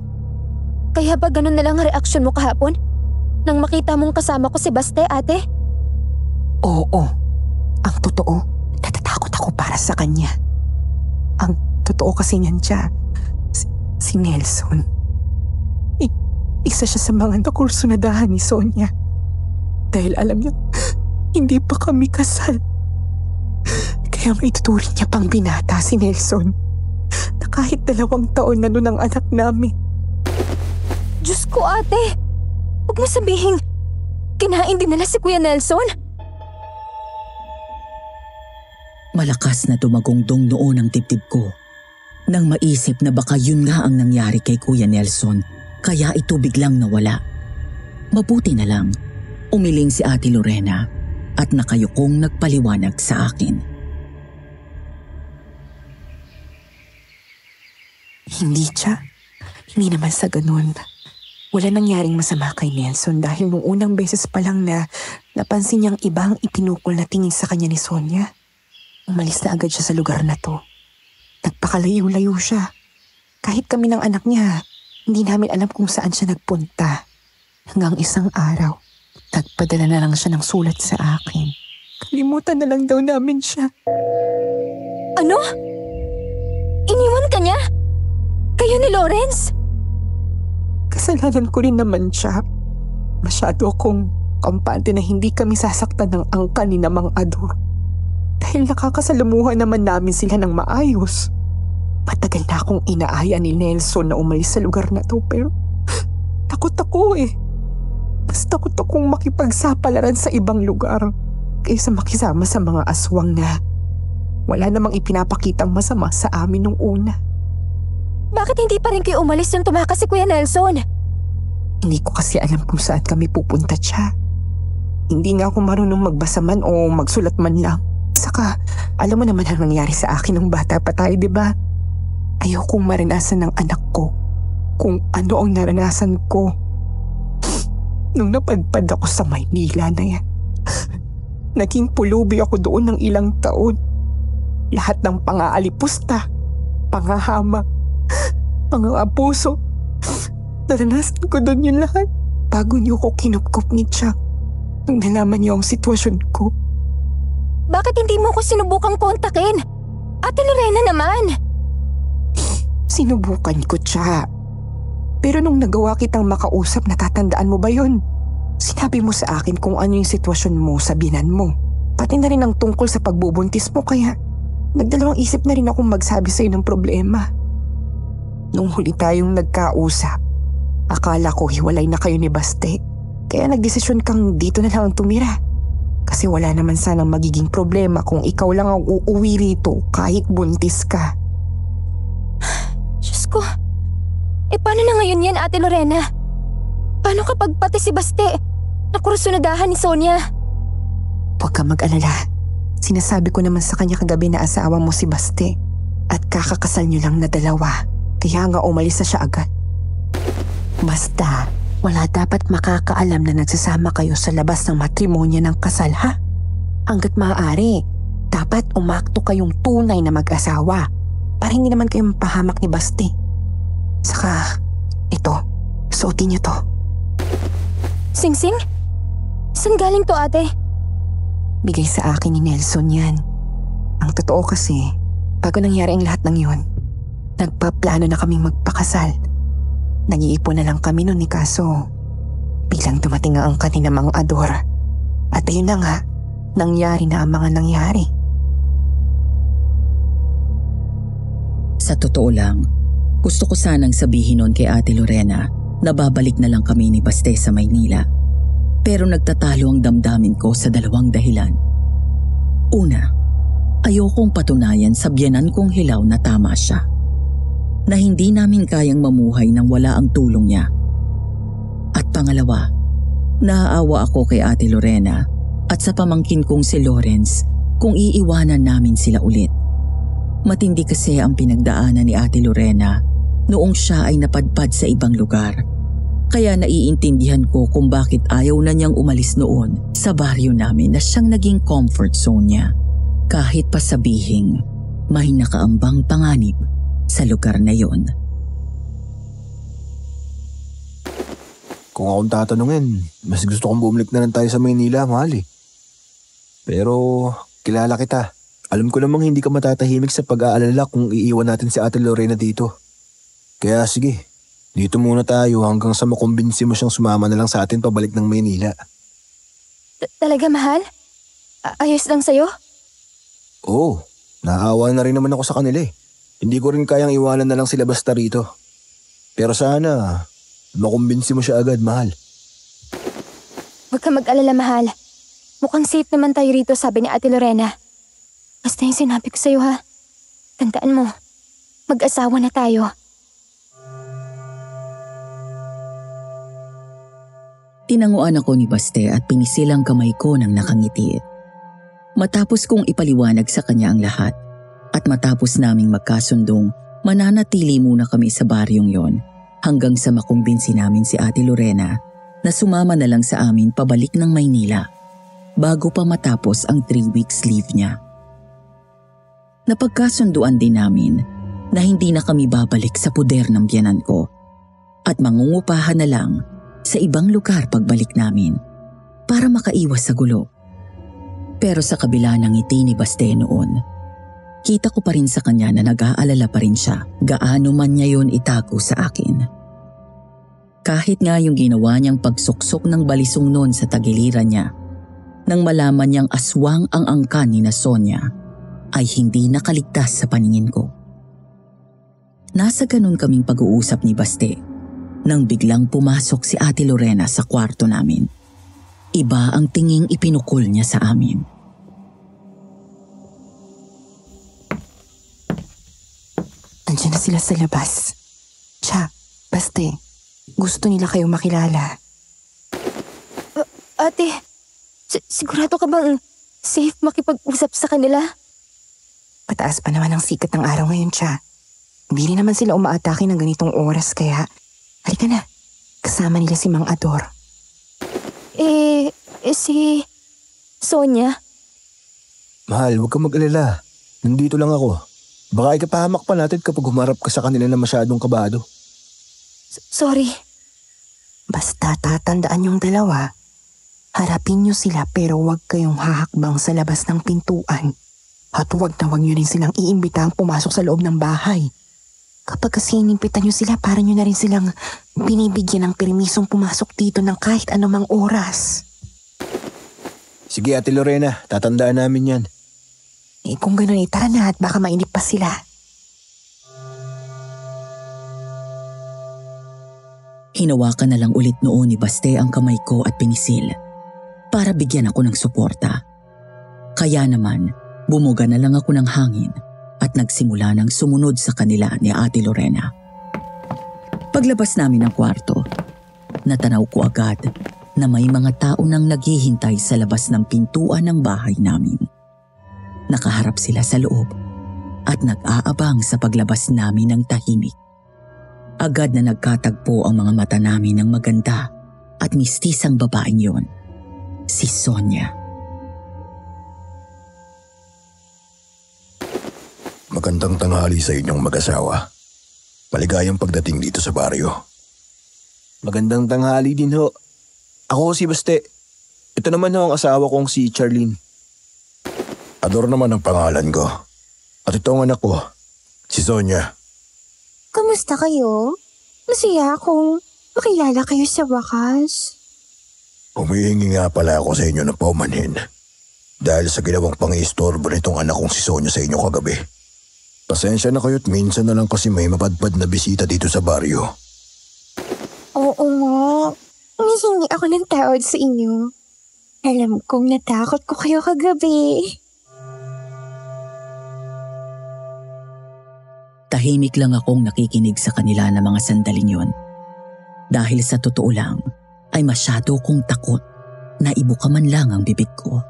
Kaya ba ganun na lang ang reaksyon mo kahapon? Nang makita mong kasama ko si Baste, ate? Oo. Ang totoo, natatakot ako para sa kanya. Ang totoo kasi niyan, Cha, si Nelson. Isa siya sa mga nakursunadahan ni Sonia. Dahil alam niya, hindi pa kami kasal. Kaya maituturing niya pang binata si Nelson. Na kahit 2 taon na nun ang anak namin. Diyos ko, ate! Huwag mo sabihin, kinain din nila si Kuya Nelson? Malakas na tumagungdong noon ang dibdib ko nang maisip na baka yun nga ang nangyari kay Kuya Nelson. Kaya ito biglang nawala. Mabuti na lang, umiling si Ate Lorena at nakayukong nagpaliwanag sa akin. Hindi, Cha. Hindi naman sa ganun. Wala nangyaring masama kay Nelson dahil nung unang beses pa lang na napansin niyang ibang ipinukol na tingin sa kanya ni Sonia, umalis na agad siya sa lugar na to. Nagpakalayo-layo siya. Kahit kami ng anak niya, hindi namin alam kung saan siya nagpunta. Hanggang isang araw, nagpadala na lang siya ng sulat sa akin. Kalimutan na lang daw namin siya. Ano? Iniwan ka niya? Kayo ni Lawrence? Kasalanan ko rin naman siya. Masyado akong kampante na hindi kami sasaktan ng angkan ni Namang Ador. Dahil nakakasalamuhan naman namin sila ng maayos. Matagal na akong inaaya ni Nelson na umalis sa lugar na to pero takot ako eh. Mas takot akong makipagsapalaran sa ibang lugar kaysa makisama sa mga aswang na wala namang ipinapakitang masama sa amin nung una. Bakit hindi pa rin kayo umalis nung tumakas si Kuya Nelson? Hindi ko kasi alam kung saan kami pupunta, Cha. Hindi nga ako marunong magbasa man o magsulat man lang. Saka, alam mo naman ang nangyari sa akin nung bata pa tayo, di ba? Ayaw kong maranasan ng anak ko kung ano ang naranasan ko nung napadpad ako sa Maynila na yan. Naging pulubi ako doon ng ilang taon. Lahat ng pang-aalipusta, pangahamak, pang-aabuso. Naranasan ko doon yun lahat bago niyo ko kinupkup ni Chang nung nalaman niyo ang sitwasyon ko. Bakit hindi mo ko sinubukang kontakin? Ate Lorena naman! Sinubukan ko, Cha. Pero nung nagawa kitang makausap, natatandaan mo ba yun? Sinabi mo sa akin kung ano yung sitwasyon mo sa binan mo. Pati na rin ang tungkol sa pagbubuntis mo kaya nagdalawang isip na rin akong magsabi sa'yo ng problema. Nung huli tayong nagkausap, akala ko hiwalay na kayo ni Baste. Kaya nagdesisyon kang dito na lang tumira. Kasi wala naman sanang magiging problema kung ikaw lang ang uuwi rito kahit buntis ka. Diyos ko, paano na ngayon yan, Ate Lorena? Paano kapag pati si Baste nakursunadahan ni Sonia? Huwag ka mag-alala. Sinasabi ko naman sa kanya kagabi na asawa mo si Baste at kakakasal niyo lang na 2. Kaya nga umalis na siya agad. Basta, wala dapat makakaalam na nagsasama kayo sa labas ng matrimonya ng kasal, ha? Hanggat maaari, dapat umakto kayong tunay na mag-asawa para hindi naman kayo mapahamak ni Baste. Saka, ito, suotin niyo to. Singsing? Saan galing to, ate? Bigay sa akin ni Nelson yan. Ang totoo kasi, bago nangyari ang lahat ng yun, nagpaplano na kaming magpakasal. Nag-iipon na lang kami nun ni kaso biglang dumating ang kanina Mang Ador. At ayun na nga, nangyari na ang mga nangyari. Sa totoo lang, gusto ko sanang sabihin noon kay Ate Lorena na babalik na lang kami ni Baste sa Maynila. Pero nagtatalo ang damdamin ko sa 2 dahilan. Una, ayokong patunayan sa biyanan kong hilaw na tama siya. Na hindi namin kayang mamuhay nang wala ang tulong niya. At pangalawa, naaawa ako kay Ate Lorena at sa pamangkin kong si Lawrence kung iiwanan namin sila ulit. Matindi kasi ang pinagdaanan ni Ate Lorena noong siya ay napadpad sa ibang lugar Kaya naiintindihan ko kung bakit ayaw na niyang umalis noon sa baryo namin na siyang naging comfort zone niya. Kahit pa sabihing may nakaambang panganib sa lugar na yon. Kung akong tatanungin, mas gusto kong bumalik na lang tayo sa Maynila, mahal eh. Pero kilala kita. Alam ko namang hindi ka matatahimik sa pag-aalala kung iiwan natin si Ate Lorena dito. Kaya sige, dito muna tayo hanggang sa makumbinsi mo siyang sumama na lang sa atin pabalik ng Maynila. Talaga, mahal? Ayos lang sa'yo? Oo, naawa na rin naman ako sa kanila eh. Hindi ko rin kayang iwanan na lang sila basta rito. Pero sana, makumbinsi mo siya agad, mahal. Huwag ka mag-alala, mahal. Mukhang safe naman tayo rito, sabi ni Ate Lorena. Basta yung sinabi ko sa'yo, ha? Tandaan mo, mag-asawa na tayo. Tinanguan ako ni Baste at pinisil ang kamay ko ng nakangiti. Matapos kong ipaliwanag sa kanya ang lahat at matapos naming magkasundong mananatili muna kami sa baryong yon hanggang sa makumbinsi namin si Ate Lorena na sumama na lang sa amin pabalik ng Maynila bago pa matapos ang 3 weeks leave niya. Napagkasunduan din namin na hindi na kami babalik sa puder ng biyanan ko at mangungupahan na lang sa ibang lugar pagbalik namin para makaiwas sa gulo. Pero sa kabila ng ngiti ni Baste noon, kita ko pa rin sa kanya na nag-aalala pa rin siya gaano man niya yon itago sa akin. Kahit nga yung ginawa niyang pagsuksok ng balisong noon sa tagiliran niya, nang malaman niyang aswang ang angkan ni na Sonia, ay hindi nakaligtas sa paningin ko. Nasa ganun kaming pag-uusap ni Baste nang biglang pumasok si Ate Lorena sa kwarto namin. Iba ang tinging ipinukol niya sa amin. Andiyan na sila sa labas. Cha, Baste, gusto nila kayong makilala. Ate, sigurado ka bang safe makipag-usap sa kanila? Pataas pa naman ang sikat ng araw ngayon, Cha. Hindi rin naman sila umaatake ng ganitong oras kaya halika na, kasama nila si Mang Ador. Si Sonia? Mahal, huwag kang mag-alala. Nandito lang ako. Baka ikapahamak pa natin kapag humarap ka sa kanila na masyadong kabado. Sorry. Basta tatandaan yung dalawa. Harapin niyo sila pero huwag kayong hahakbang sa labas ng pintuan. At huwag na huwag niyo rin silang iimbitang pumasok sa loob ng bahay. Kapag kasi inimpitan niyo sila, para niyo na rin silang binibigyan ng permisong pumasok dito ng kahit anumang oras. Sige Ate Lorena, tatandaan namin yan. Kung gano'n tara na at baka mainip pa sila. Hinawakan na lang ulit noon ni Baste ang kamay ko at pinisil para bigyan ako ng suporta. Kaya naman, bumuga na lang ako ng hangin at nagsimula ng sumunod sa kanila ni Ate Lorena. Paglabas namin ng kwarto, natanaw ko agad na may mga tao nang naghihintay sa labas ng pintuan ng bahay namin. Nakaharap sila sa loob at nag-aabang sa paglabas namin ng tahimik. Agad na nagkatagpo ang mga mata namin ng maganda at mistisang babaeng yon, si Sonia. Magandang tanghali sa inyong mag-asawa. Maligayang pagdating dito sa baryo. Magandang tanghali din ho. Ako si Baste. Ito naman ho ang asawa kong si Charlene. Ador naman ang pangalan ko. At ito ang anak ko, si Sonia. Kamusta kayo? Masaya akong makilala kayo sa wakas. Humihingi nga pala ako sa inyo ng paumanhin. Dahil sa ginawang pang-iistorbo nitong anak kong si Sonia sa inyo kagabi. Pasensya na kayo't minsan na lang kasi may mapadpad na bisita dito sa baryo. Oo nga. Humihingi ako ng tawad sa inyo. Alam kong natakot ko kayo kagabi. Tahimik lang akong nakikinig sa kanila na mga sandaling yon. Dahil sa totoo lang, ay masyado kong takot na ibuka man lang ang bibig ko.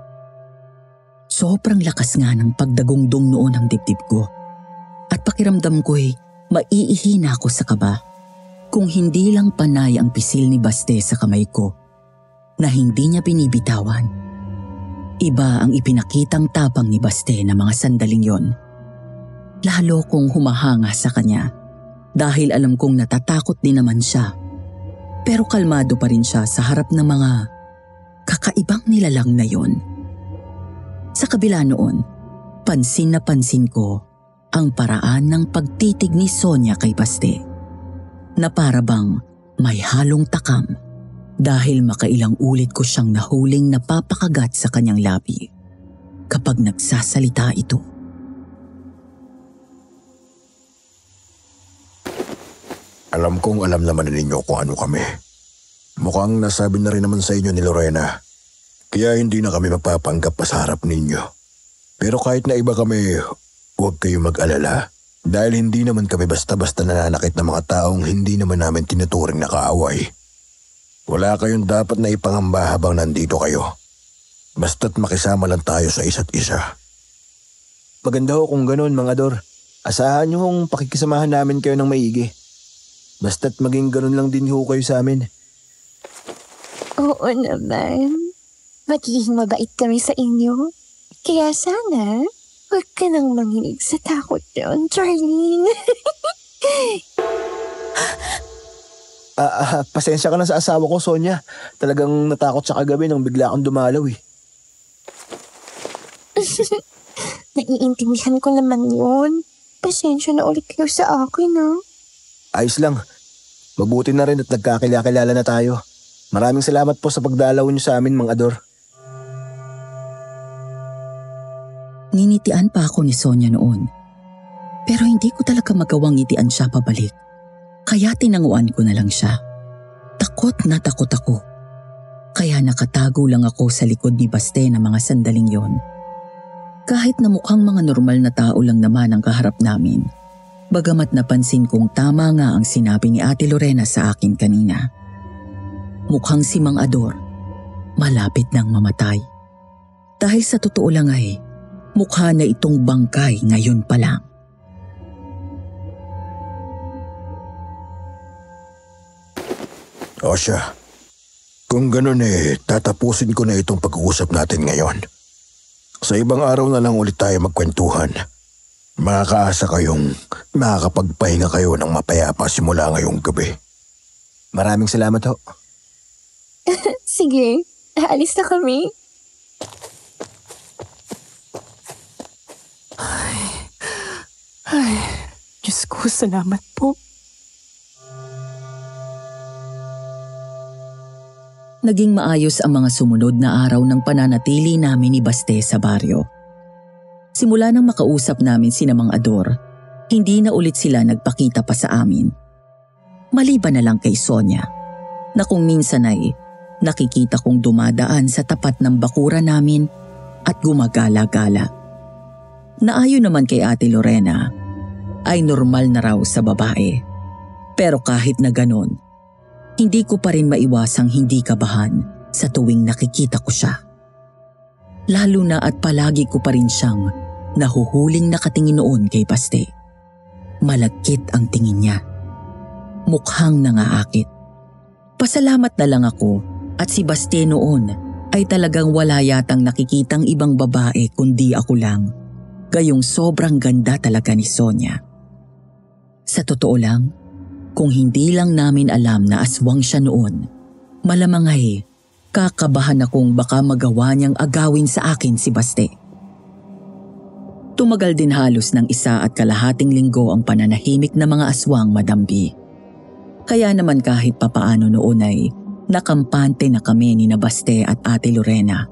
Sobrang lakas nga ng pagdagungdong noon ang dibdib ko. At pakiramdam ko'y maiihina ako sa kaba. Kung hindi lang panay ang pisil ni Baste sa kamay ko na hindi niya binibitawan, iba ang ipinakitang tapang ni Baste na mga sandaling yon. Lalo kong humahanga sa kanya dahil alam kong natatakot din naman siya. Pero kalmado pa rin siya sa harap ng mga kakaibang nilalang na yon. Sa kabila noon, pansin na pansin ko ang paraan ng pagtitig ni Sonia kay Baste na para bang may halong takam dahil makailang ulit ko siyang nahuling napapakagat sa kanyang labi kapag nagsasalita ito. Alam kong alam naman ninyo kung ano kami. Mukhang nasabi na rin naman sa inyo ni Lorena. Kaya hindi na kami mapapanggap pa sa harap ninyo. Pero kahit na iba kami, huwag kayong mag-alala. Dahil hindi naman kami basta-basta nananakit ng mga taong hindi naman namin tinuturing na kaaway. Wala kayong dapat na ipangamba habang nandito kayo. Basta't makisama lang tayo sa isa't isa. Maganda ho kung ganun, Mang Ador. Asahan niyo kung pakikisamahan namin kayo ng maigi. Basta't maging ganun lang din ho kayo sa amin. Oo naman. Magiging mabait kami sa inyo. Kaya sana, huwag ka nang manginig sa takot yun, Charlene. Pasensya ka na sa asawa ko, Sonia. Talagang natakot siya kagabi nang bigla akong dumalaw eh. Naiintindihan ko naman yun. Pasensya na ulit kayo sa akin, ha? Ayos lang. Mabuti na rin at nagkakilala na tayo. Maraming salamat po sa pagdalaw niyo sa amin, Mang Ador. Ninitian pa ako ni Sonia noon. Pero hindi ko talaga magawang ngitian siya pabalik. Kaya tinanguan ko na lang siya. Takot na takot ako. Kaya nakatago lang ako sa likod ni Baste na mga sandaling yon. Kahit na mukhang mga normal na tao lang naman ang kaharap namin. Bagamat napansin kong tama nga ang sinabi ni Ate Lorena sa akin kanina. Mukhang si Mang Ador, malapit nang mamatay. Dahil sa totoo lang ay, mukha na itong bangkay ngayon pa lang. O siya, kung ganun tatapusin ko na itong pag-uusap natin ngayon. Sa ibang araw na lang ulit tayo magkwentuhan. Makakaasa kayong makakapagpahinga kayo ng mapayapa simula ngayong gabi. Maraming salamat ho. Sige, aalis na kami. Ay, Diyos ko, salamat po. Naging maayos ang mga sumunod na araw ng pananatili namin ni Baste sa baryo. Simula nang makausap namin si Mang Ador, hindi na ulit sila nagpakita pa sa amin. Maliban na lang kay Sonia, na kung minsan ay nakikita kong dumadaan sa tapat ng bakura namin at gumagala-gala. Naayon naman kay Ate Lorena, ay normal na raw sa babae. Pero kahit na ganon, hindi ko pa rin maiwasang hindi kabahan sa tuwing nakikita ko siya. Lalo na at palagi ko pa rin siyang nahuhuling nakatingin noon kay Baste. Malagkit ang tingin niya. Mukhang nangaakit. Pasalamat na lang ako at si Baste noon ay talagang wala yatang nakikitang ibang babae kundi ako lang. Gayong sobrang ganda talaga ni Sonia. Sa totoo lang, kung hindi lang namin alam na aswang siya noon, malamang ay kakabahan akong baka magawa niyang agawin sa akin si Baste. Tumagal din halos ng 1.5 linggo ang pananahimik na mga aswang madambi. Kaya naman kahit papaano noon ay nakampante na kami ni Baste at Ate Lorena.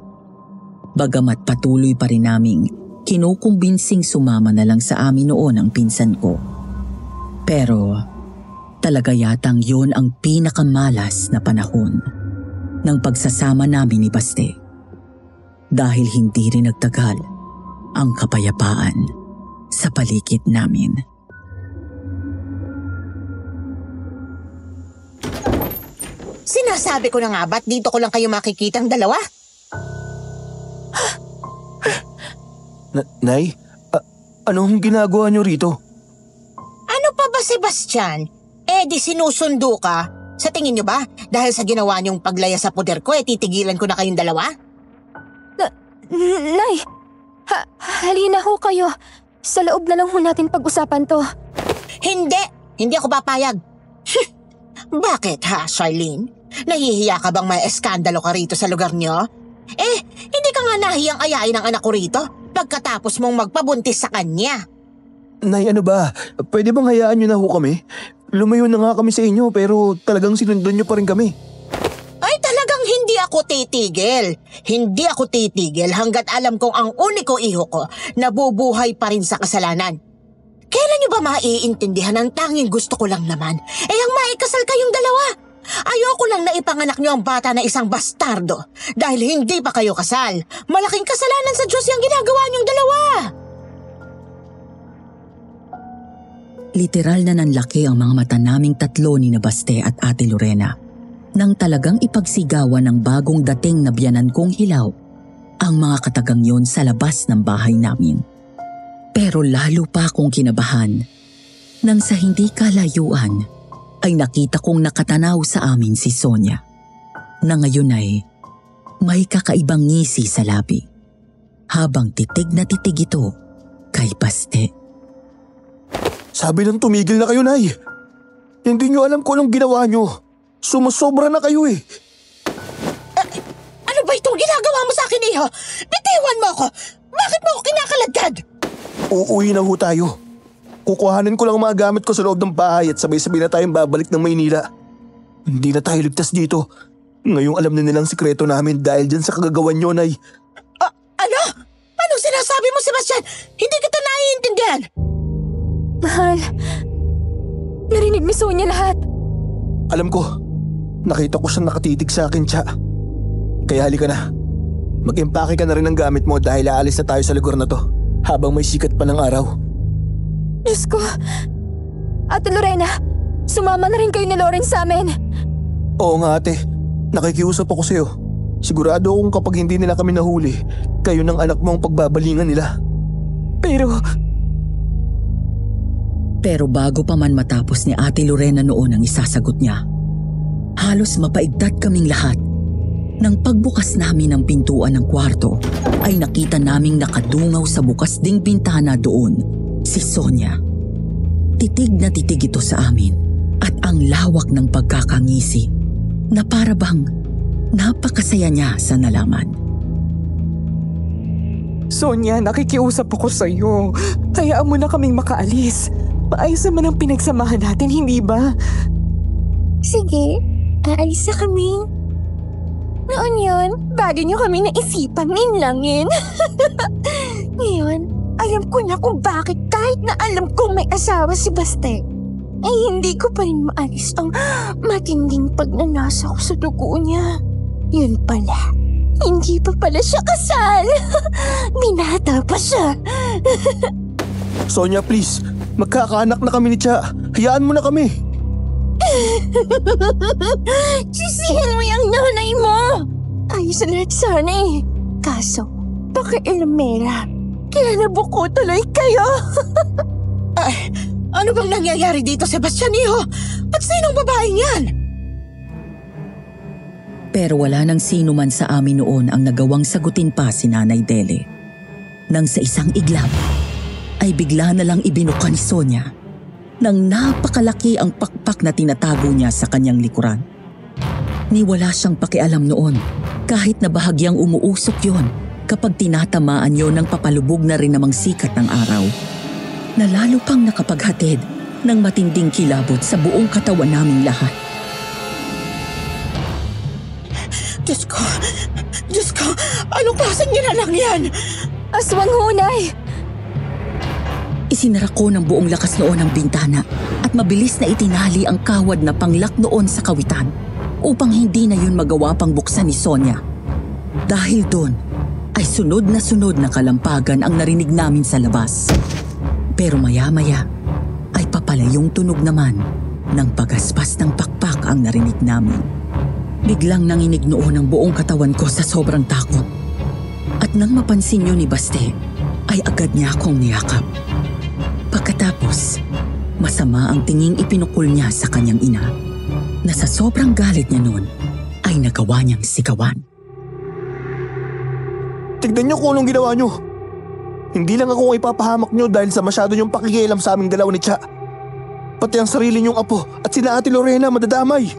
Bagamat patuloy pa rin naming kinukumbinsing sumama na lang sa amin noon ang pinsan ko. Pero talaga yatang yon ang pinakamalas na panahon ng pagsasama namin ni Baste. Dahil hindi rin nagtagal ang kapayapaan sa paligid namin. Sinasabi ko na nga ba't dito ko lang kayo makikitang dalawa? Nay, anong ginagawa niyo rito? Ano pa ba, Sebastian? di sinusundo ka. Sa tingin niyo ba, dahil sa ginawa niyong paglaya sa poder ko, titigilan ko na kayong dalawa? Nay, halina ho kayo. Sa loob na lang ho natin pag-usapan to. Hindi ako papayag. Bakit ha, Charlene? Nahihiya ka bang may eskandalo ka rito sa lugar niyo? Hindi ka nga nahiyang ayain ang anak ko rito pagkatapos mong magpabuntis sa kanya. Nay, ano ba? Pwede bang hayaan niyo na ho kami? Lumayo na nga kami sa inyo pero talagang sinundan niyo pa rin kami. Ay, talagang hindi ako titigil. Hindi ako titigil hanggat alam kong ang uniko iho ko nabubuhay pa rin sa kasalanan. Kailan niyo ba maiintindihan ang tanging gusto ko lang naman? Ang maikasal kayong dalawa. Ayoko lang na ipanganak niyo ang bata na isang bastardo dahil hindi pa kayo kasal. Malaking kasalanan sa Diyos yung ginagawa niyong dalawa. Literal na nanlaki ang mga mata naming tatlo ni Baste at Ate Lorena nang talagang ipagsigawan ng bagong dating na biyanan kong hilaw ang mga katagang yon sa labas ng bahay namin. Pero lalo pa akong kinabahan nang sa hindi kalayuan ay nakita kong nakatanaw sa amin si Sonia na ngayon ay may kakaibang ngisi sa labi habang titig na titig ito kay Baste. Sabi nang tumigil na kayo, Nay. Hindi niyo alam kung anong ginawa niyo. Sumusobra na kayo eh. Ano ba itong ginagawa mo sa akin, iho? Bitiwan mo ako! Bakit mo ako kinakaladkad? Uuwi na ho tayo. Kukuhanin ko lang ang mga gamit ko sa loob ng bahay at sabay-sabay na tayong babalik ng Maynila. Hindi na tayo ligtas dito. Ngayong alam na nilang sikreto namin dahil dyan sa kagagawan niyo, Nay. Ano? Anong sinasabi mo, Sebastian? Hindi kita naiintindihan. Mahal, narinig ni Sonia lahat. Alam ko, nakita ko siyang nakatitig sa akin, Cha. Kaya halika na. Mag-impake ka na rin ng gamit mo dahil aalis na tayo sa lugar na to habang may sikat pa ng araw. Diyos ko, Ate Lorena, sumama na rin kayo ni Lawrence sa amin. Oo nga, ate. Nakikiusap ako sa'yo. Sigurado akong kapag hindi nila kami nahuli, kayo ng anak mo ang pagbabalingan nila. Pero bago pa man matapos ni Ate Lorena noon ang isasagot niya, halos mapaigdat kaming lahat. Nang pagbukas namin ng pintuan ng kwarto, ay nakita naming nakadungaw sa bukas ding bintana doon, si Sonia. Titig na titig ito sa amin at ang lawak ng pagkakangisi na para bang napakasaya niya sa nalaman. Sonia, nakikiusap ako sa'yo. Hayaan mo na kaming makaalis. Maayos naman ang pinagsamahan natin, hindi ba? Sige, aalis na kami. Noon yun, bago niyo kami naisipang ninlangin. Ngayon, alam ko na kung bakit kahit na alam kong may asawa si Baste, ay hindi ko pa rin maalis ang matinding pagnanasa ko sa dugo niya. Yun pala, hindi pa pala siya kasal. Binata pa siya. Sonia, please. Magkakaanak na kami ni Cha. Hayaan mo na kami. Sisihin mo yung nanay mo. Ayos na lahat sana eh. Kaso, pakialamera. Kaya nabuko tuloy kayo. Ay, ano bang nangyayari dito, Sebastian, iho? At sinong babaeng yan? Pero wala nang sino man sa amin noon ang nagawang sagutin pa si Nanay Dele. Nang sa isang iglap, ay bigla na lang ibinuka ni Sonia nang napakalaki ang pakpak na tinatago niya sa kanyang likuran. Ni wala siyang pakialam noon kahit na bahagyang umuusok yon kapag tinatamaan yon ng papalubog na rin namang sikat ng araw na lalo pang nakapaghatid ng matinding kilabot sa buong katawan naming lahat. Diyos ko, anong klaseng nilalang yan? Aswang hunay! Isinara ko ng buong lakas noon ang bintana at mabilis na itinali ang kawad na panglak noon sa kawitan upang hindi na yun magawa pang buksan ni Sonia. Dahil doon ay sunod na kalampagan ang narinig namin sa labas. Pero maya-maya ay papalayong tunog naman ng pagaspas ng pakpak ang narinig namin. Biglang nanginig noon ang buong katawan ko sa sobrang takot. At nang mapansin yun ni Baste, ay agad niya akong niyakap. Pagkatapos, Masama ang tinging ipinukol niya sa kanyang ina, na sa sobrang galit niya noon ay nagawa niyang sigawan. Tignan niyo kung anong ginawa niyo. Hindi lang ako ipapahamak niyo dahil sa masyado niyong pakikialam sa aming dalawa ni Cha. Pati ang sarili niyong apo at sina Ate Lorena madadamay.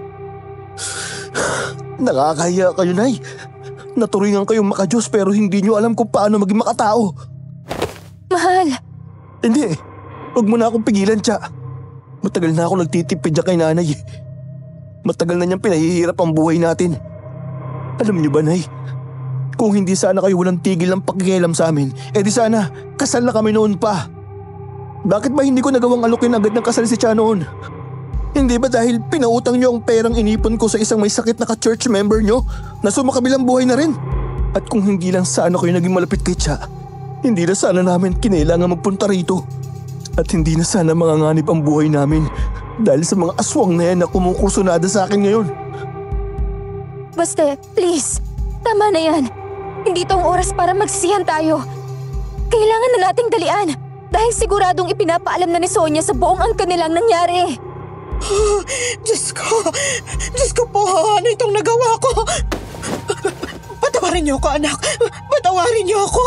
Nakakahiya kayo, Nay. Naturingan kayong makadiyos pero hindi niyo alam kung paano maging makatao. Mahal, Hindi. Huwag mo na akong pigilan, Cha. Matagal na ako nagtitipid dyan kay nanay. Matagal na niyang pinahihirap ang buhay natin. Alam niyo ba, Nay? Kung hindi sana kayo walang tigil ng pakikialam sa amin, di sana kasal na kami noon pa. Bakit ba hindi ko nagawang alokin agad ng kasal si Cha noon? Hindi ba dahil pinautang niyo ang perang inipon ko sa isang may sakit na ka-church member niyo na sumakabilang buhay na rin? At kung hindi lang sana kayo naging malapit kay Cha, hindi na sana namin kinailangan magpunta rito. At hindi na sana manganganib ang buhay namin dahil sa mga aswang na yan na kumukursunada sa akin ngayon. Baste, please. Tama na yan. Hindi to ang oras para magsisihan tayo. Kailangan na nating dalian dahil siguradong ipinapaalam na ni Sonia sa buong ang kanilang nangyari. Diyos ko po, ano itong nagawa ko? Patawarin niyo ako, anak. Patawarin niyo ako.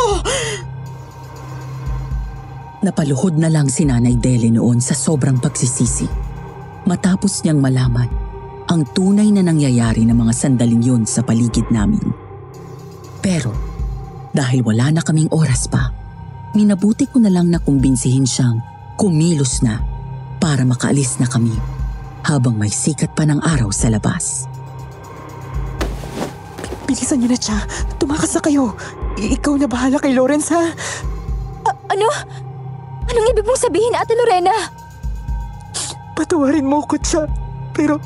Napaluhod na lang si Nanay Dele noon sa sobrang pagsisisi. Matapos niyang malaman ang tunay na nangyayari ng mga sandaling yun sa paligid namin. Pero dahil wala na kaming oras pa, minabuti ko na lang na kumbinsihin siyang kumilos na para makaalis na kami habang may sikat pa ng araw sa labas. Bilisan niyo na, Cha. Tumakas na kayo. Ikaw na bahala kay Lawrence, ha? Ano? Anong ibig mong sabihin, Ate Lorena? Patawarin mo ko, Cha. Pero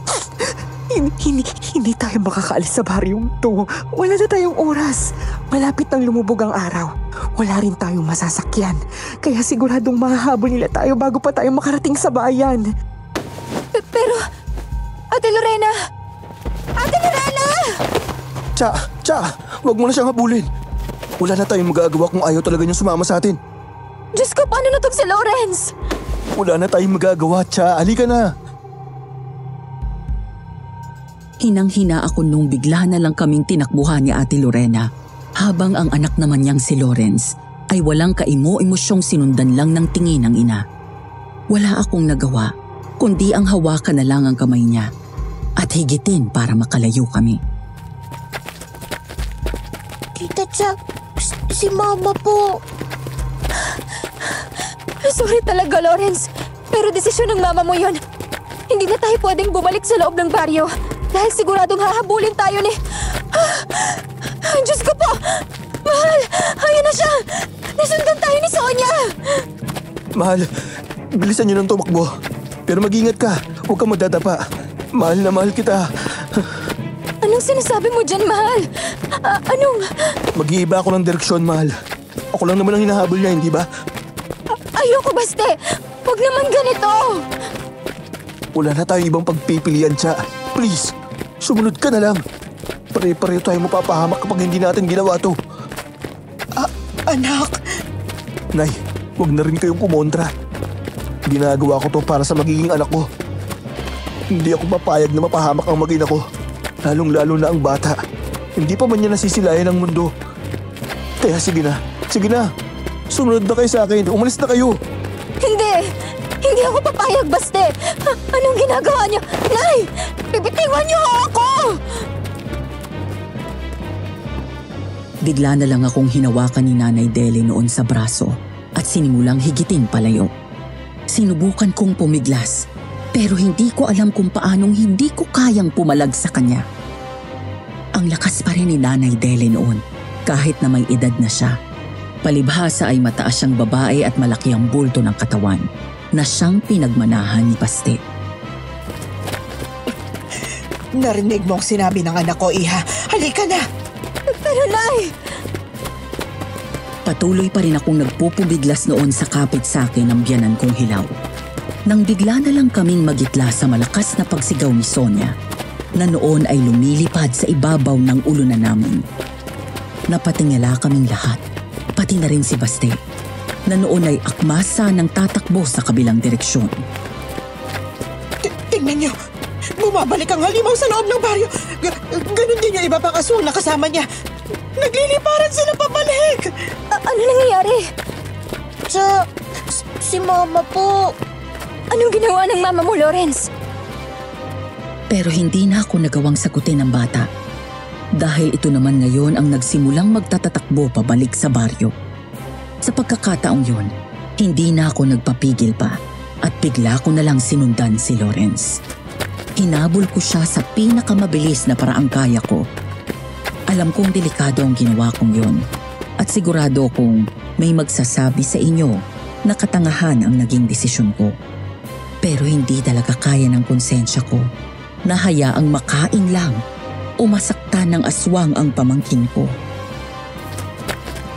hindi tayo makakaalis sa baryong to. Wala na tayong oras. Malapit nang lumubog ang araw. Wala rin tayong masasakyan. Kaya siguradong mahahabol nila tayo bago pa tayo makarating sa bayan. Pero, Ate Lorena! Ate Lorena! Cha, wag mo na siyang habulin. Wala na tayong magagawa kung ayaw talaga niyang sumama sa atin. Diyos ko, paano na si Lawrence? Wala na tayong magagawa, Cha. Halika na. Hinang-hina ako nung bigla na lang kaming tinakbuhan ni Ate Lorena habang ang anak naman niyang si Lawrence ay walang kaimo-emosyong sinundan lang ng tingin ng ina. Wala akong nagawa kundi ang hawakan na lang ang kamay niya at higitin para makalayo kami. Tita Cha, si Mama po. Sorry talaga, Lawrence. Pero desisyon ng mama mo yun. Hindi na tayo pwedeng bumalik sa loob ng baryo dahil siguradong hahabulin tayo ni... Diyos ko po! Mahal! Ayan na siya! Nasundan tayo ni Sonia! Mahal, bilisan niyo ng tumakbo. Pero mag-ingat ka. Huwag kang madadapa. Mahal na mahal kita. Anong sinasabi mo dyan, Mahal? Anong... Mag-iiba ako ng direksyon, Mahal. Ako lang naman ang hinahabol niya, hindi ba? Ayoko, Baste! Huwag naman ganito! Wala na tayong ibang pagpipilian, Cha. Please, sumunod ka na lang. Pare-pareho tayo mapapahamak kapag hindi natin ginawa to. Anak! Nay, huwag na rin kayong kumontra. Ginagawa ko to para sa magiging anak ko. Hindi ako papayag na mapahamak ang mag-ina ko. Lalong-lalo na ang bata. Hindi pa man niya nasisilayan ang mundo. Kaya sige na. Sumunod na kayo sa akin. Umalis na kayo. Hindi ako papayag, Baste! Anong ginagawa niyo? Nay! Bibitiwan niyo ako! Bigla na lang akong hinawakan ni Nanay Dele noon sa braso at sinimulang higitin palayo. Sinubukan kong pumiglas pero hindi ko alam kung paanong hindi ko kayang pumalag sa kanya. Ang lakas pa rin ni Nanay Dele noon kahit na may edad na siya. Palibhasa ay mataas siyang babae at malaki ang bulto ng katawan na siyang pinagmanahan ni Baste. Narinig mo ang sinabi ng anak ko, Iha. Halika na! Pero Nay! Patuloy pa rin akong nagpupubiglas noon sa kapit sa akin ng biyanan kong hilaw. Nang bigla na lang kaming magitla sa malakas na pagsigaw ni Sonia na noon ay lumilipad sa ibabaw ng ulunan namin. Napatingala kaming lahat, pati na rin si Baste, na noon ay akmasa ng tatakbo sa kabilang direksyon. Tingnan niyo. Bumabalik ang halimaw sa loob ng baryo. Ganon din yung iba pang aswang na kasama niya. Nagliliparan sila pabalik. Ano nangyayari? Si Mama po. Anong ginawa ng mama mo, Lawrence? Pero hindi na ako nagawang sagutin ng bata. Dahil ito naman ngayon ang nagsimulang magtatatakbo pabalik sa baryo. Sa pagkakataong yon, hindi na ako nagpapigil pa at bigla ko na lang sinundan si Lawrence. Hinabol ko siya sa pinakamabilis na paraang kaya ko. Alam kong delikado ang ginawa kong yon at sigurado kong may magsasabi sa inyo na katangahan ang naging desisyon ko. Pero hindi talaga kaya ng konsensya ko na hayaang makain lang o masaktan ng aswang ang pamangkin ko.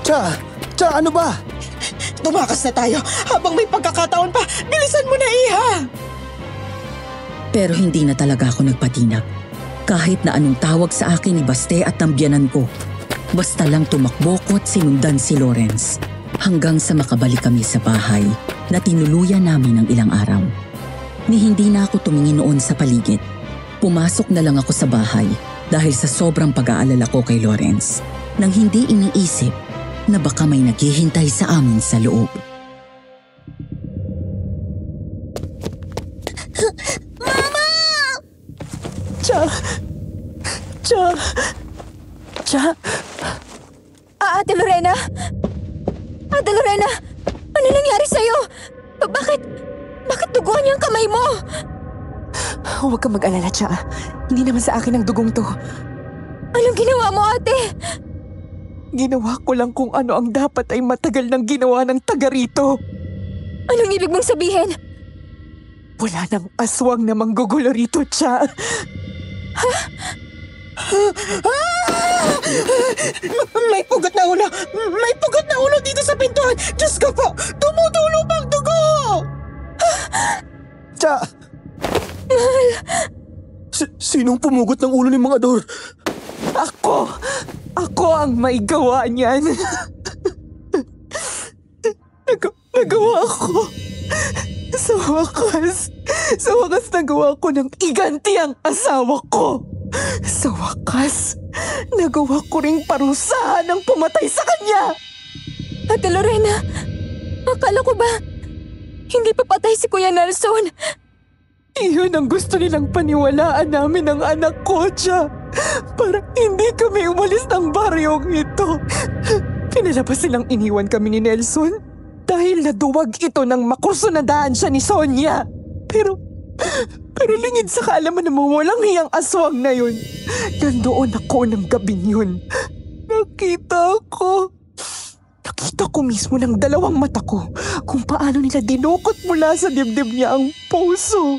Cha, ano ba? Tumakas na tayo habang may pagkakataon pa. Bilisan mo na, Iha! Pero hindi na talaga ako nagpatinag. Kahit na anong tawag sa akin ni Baste at ng biyanan ko. Basta lang tumakbo ko at sinundan si Lawrence. Hanggang sa makabalik kami sa bahay na tinuluyan namin ng ilang araw. Ni hindi na ako tumingin noon sa paligid. Pumasok na lang ako sa bahay dahil sa sobrang pag-aalala ko kay Lawrence nang hindi iniisip na baka may naghihintay sa amin sa loob. Mama! Cha? Ate Lorena? Ate Lorena, ano nangyari sa'yo? Bakit duguan niya ang kamay mo? Huwag kang mag-alala, Cha. Hindi naman sa akin ang dugong to. Anong ginawa mo, ate? Ginawa ko lang kung ano ang dapat ay matagal nang ginawa ng taga rito. Anong ibig mong sabihin? Wala nang aswang na manggugulo rito, Cha. May pugot na ulo! May pugot na ulo dito sa pintuan! Diyos ko po! Tumutulo pang dugo! Cha! Sinong pumugot ng ulo ni Mang Ador? Ako ang may gawa niyan. Nagawa ko. Sa wakas nagawa ko ng iganti ang asawa ko. Sa wakas, nagawa ko ring parusahan ang pumatay sa kanya. Ate Lorena, akala ko ba hindi pa patay si Kuya Nelson? Iyon ang gusto nilang paniwalaan namin ng anak ko, Cha. Para hindi kami umalis ng baryong ito. Pinalabas silang iniwan kami ni Nelson dahil naduwag ito ng makusunadaan siya ni Sonia. Pero lingid sa kaalaman ng mga walang hiyang aswang na yun, nandoon ako ng gabing yun. Nakita ko mismo ng dalawang mata ko kung paano nila dinukot mula sa dibdib niya ang puso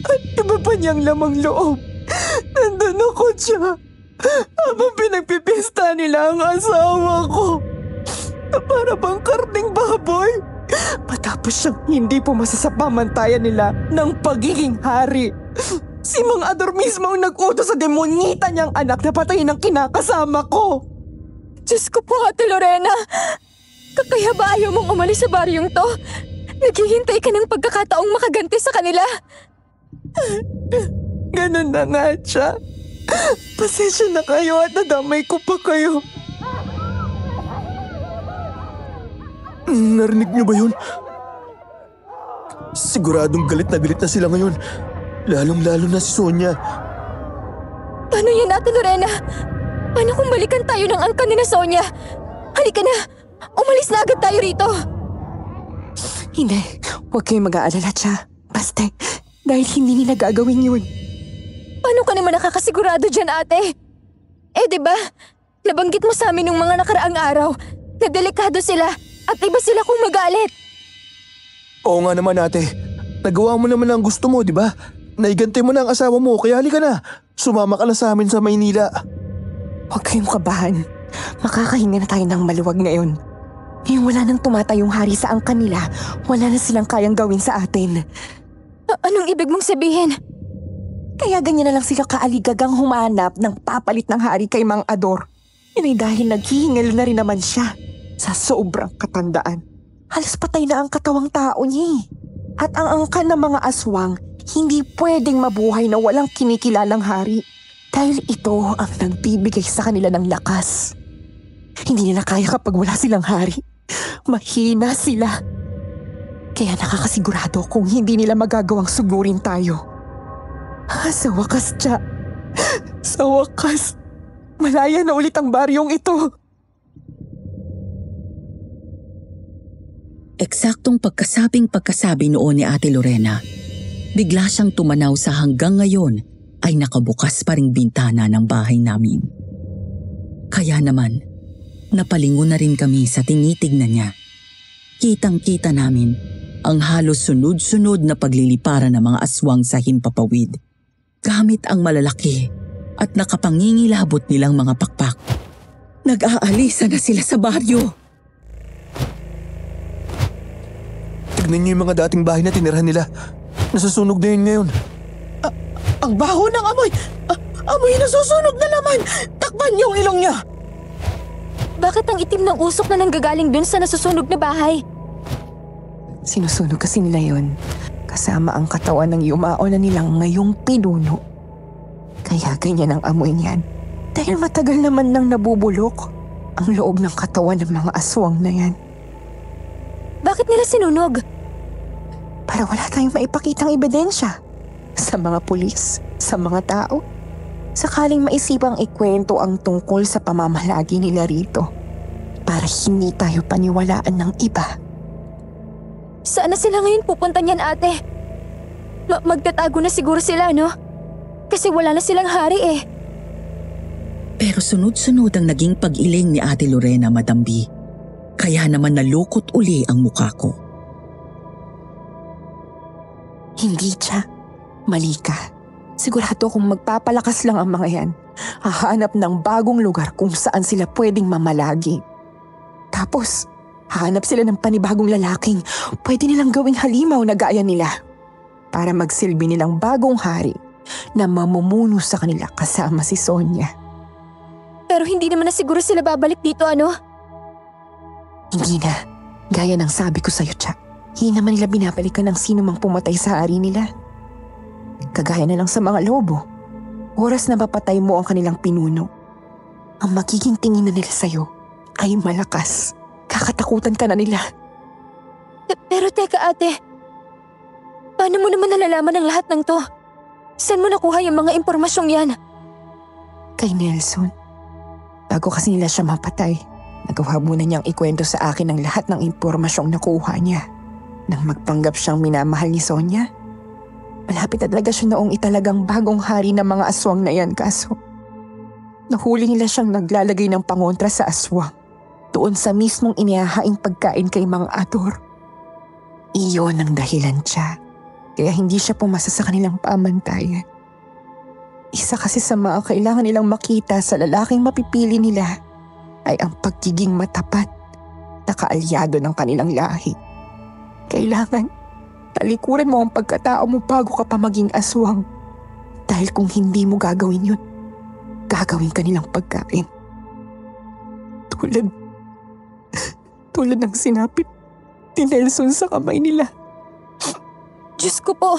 at iba pa niyang lamang loob. Nandun ako, Cha, habang pinagpipista nila ang asawa ko. Para bang karning baboy. Matapos siyang hindi pumasa sa pamantayan nila ng pagiging hari. Si Mang Ador mismo ang nag-utos sa demonyita niyang anak na patayin ang kinakasama ko. Diyos ko po, Ate Lorena. Kaya ba ayaw mong umalis sa baryong to? Naghihintay ka ng pagkakataong makaganti sa kanila. Ganun na nga, Cha. Pasensya na kayo at nadamay ko pa kayo. Narinig niyo ba yun? Siguradong galit na sila ngayon. Lalong-lalo na si Sonia. Paano yan, Ate Lorena? Paano kung balikan tayo ng angkan ni na Sonia? Halika na! Umalis na agad tayo rito! Hindi. Huwag kayong mag-aalala, Cha. Basta, dahil hindi nila gagawin yun. Paano ka naman nakakasigurado dyan, ate? Diba? Nabanggit mo sa amin nung mga nakaraang araw na delikado sila at iba sila kung magalit. Oo nga naman, ate. Nagawa mo naman ang gusto mo, di ba? Naiganti mo na ang asawa mo, kaya halika na. Sumama ka na sa amin sa Maynila. Huwag kayong kabahan. Makakahinga na tayo ng maluwag ngayon. Yung wala nang tumatayong hari sa angkan nila, wala na silang kayang gawin sa atin. Anong ibig mong sabihin? Kaya ganyan na lang sila kaaligagang humanap ng papalit ng hari kay Mang Ador. Yun ay dahil naghihingal na rin naman siya sa sobrang katandaan. Halos patay na ang katawang tao niya. At ang angkan ng mga aswang, Hindi pwedeng mabuhay na walang kinikilalang hari dahil ito ang nagbibigay sa kanila ng lakas. Hindi nila kaya kapag wala silang hari. Mahina sila. Kaya nakakasigurado kung hindi nila magagawang sugurin tayo. Sa wakas, Cha. Sa wakas, malaya na ulit ang baryong ito. Eksaktong pagkasabi noon ni Ate Lorena, bigla siyang tumanaw sa hanggang ngayon ay nakabukas pa ring bintana ng bahay namin. Kaya naman, napalingon na rin kami sa tinitignan niya. Kitang-kita namin ang halos sunod-sunod na pagliliparan ng mga aswang sa himpapawid, gamit ang malalaki at nakapangingilabot nilang mga pakpak. Nag-aalisa na sila sa baryo. Tignan niyo yung mga dating bahay na tinirahan nila. Nasusunog na yun ngayon. Ang baho ng amoy! Amoy nasusunog na naman! Takpan niyo ang ilong niya! Bakit ang itim ng usok na nanggagaling dun sa nasusunog na bahay? Sinusunog kasi nila yun. Kasama ang katawan ng yumao na nilang ngayong pinuno. Kaya ganyan ang amoy niyan. Dahil matagal naman nang nabubulok ang loob ng katawan ng mga aswang na yan. Bakit nila sinunog? Para wala tayong maipakitang ebidensya. Sa mga pulis, sa mga tao. Sakaling maisipang ikwento ang tungkol sa pamamalagi nila rito. Para hindi tayo paniwalaan ng iba. Saan na sila ngayon pupunta niyan, ate? Magtatago na siguro sila, no? Kasi wala na silang hari eh. Pero sunod-sunod ang naging pag-iling ni Ate Lorena, Madam B. Kaya naman nalukot uli ang mukha ko. Hindi, Cha. Mali ka. Sigurado kung magpapalakas lang ang mga yan, hahanap ng bagong lugar kung saan sila pwedeng mamalagi. Tapos, hahanap sila ng panibagong lalaking pwede nilang gawing halimaw na gaya nila para magsilbi nilang bagong hari na mamumuno sa kanila kasama si Sonia. Pero hindi naman na siguro sila babalik dito, ano? Hindi na. Gaya ng sabi ko sa'yo, Cha. Hindi naman nila binabalikan ng sino mang pumatay sa hari nila. Kagaya na lang sa mga lobo. Oras na mapatay mo ang kanilang pinuno, ang magiging tingin na nila sa'yo ay malakas. Kakatakutan ka na nila. Pero teka, ate. Paano mo naman nalalaman ang lahat ng to? Saan mo nakuha yung mga impormasyong yan? Kay Nelson. Bago kasi nila siya mapatay, nagawa muna niyang ikwento sa akin ang lahat ng impormasyong nakuha niya. Nang magpanggap siyang minamahal ni Sonia, malapit na talaga siya noong italagang bagong hari ng mga aswang na yan, kaso nahuli nila siyang naglalagay ng pangontra sa aswang doon sa mismong inihahaing pagkain kay Mang Ador. Iyon ang dahilan siya, kaya hindi siya pumasa sa kanilang pamantayan. Isa kasi sa mga kailangan nilang makita sa lalaking mapipili nila ay ang pagiging matapat na kaalyado ng kanilang lahi. Kailangan talikuran mo ang pagkatao mo bago ka pa maging aswang. Dahil kung hindi mo gagawin yun, gagawin ka nilang pagkain. Tulad ng sinapit ni Nelson sa kamay nila. Diyos ko po,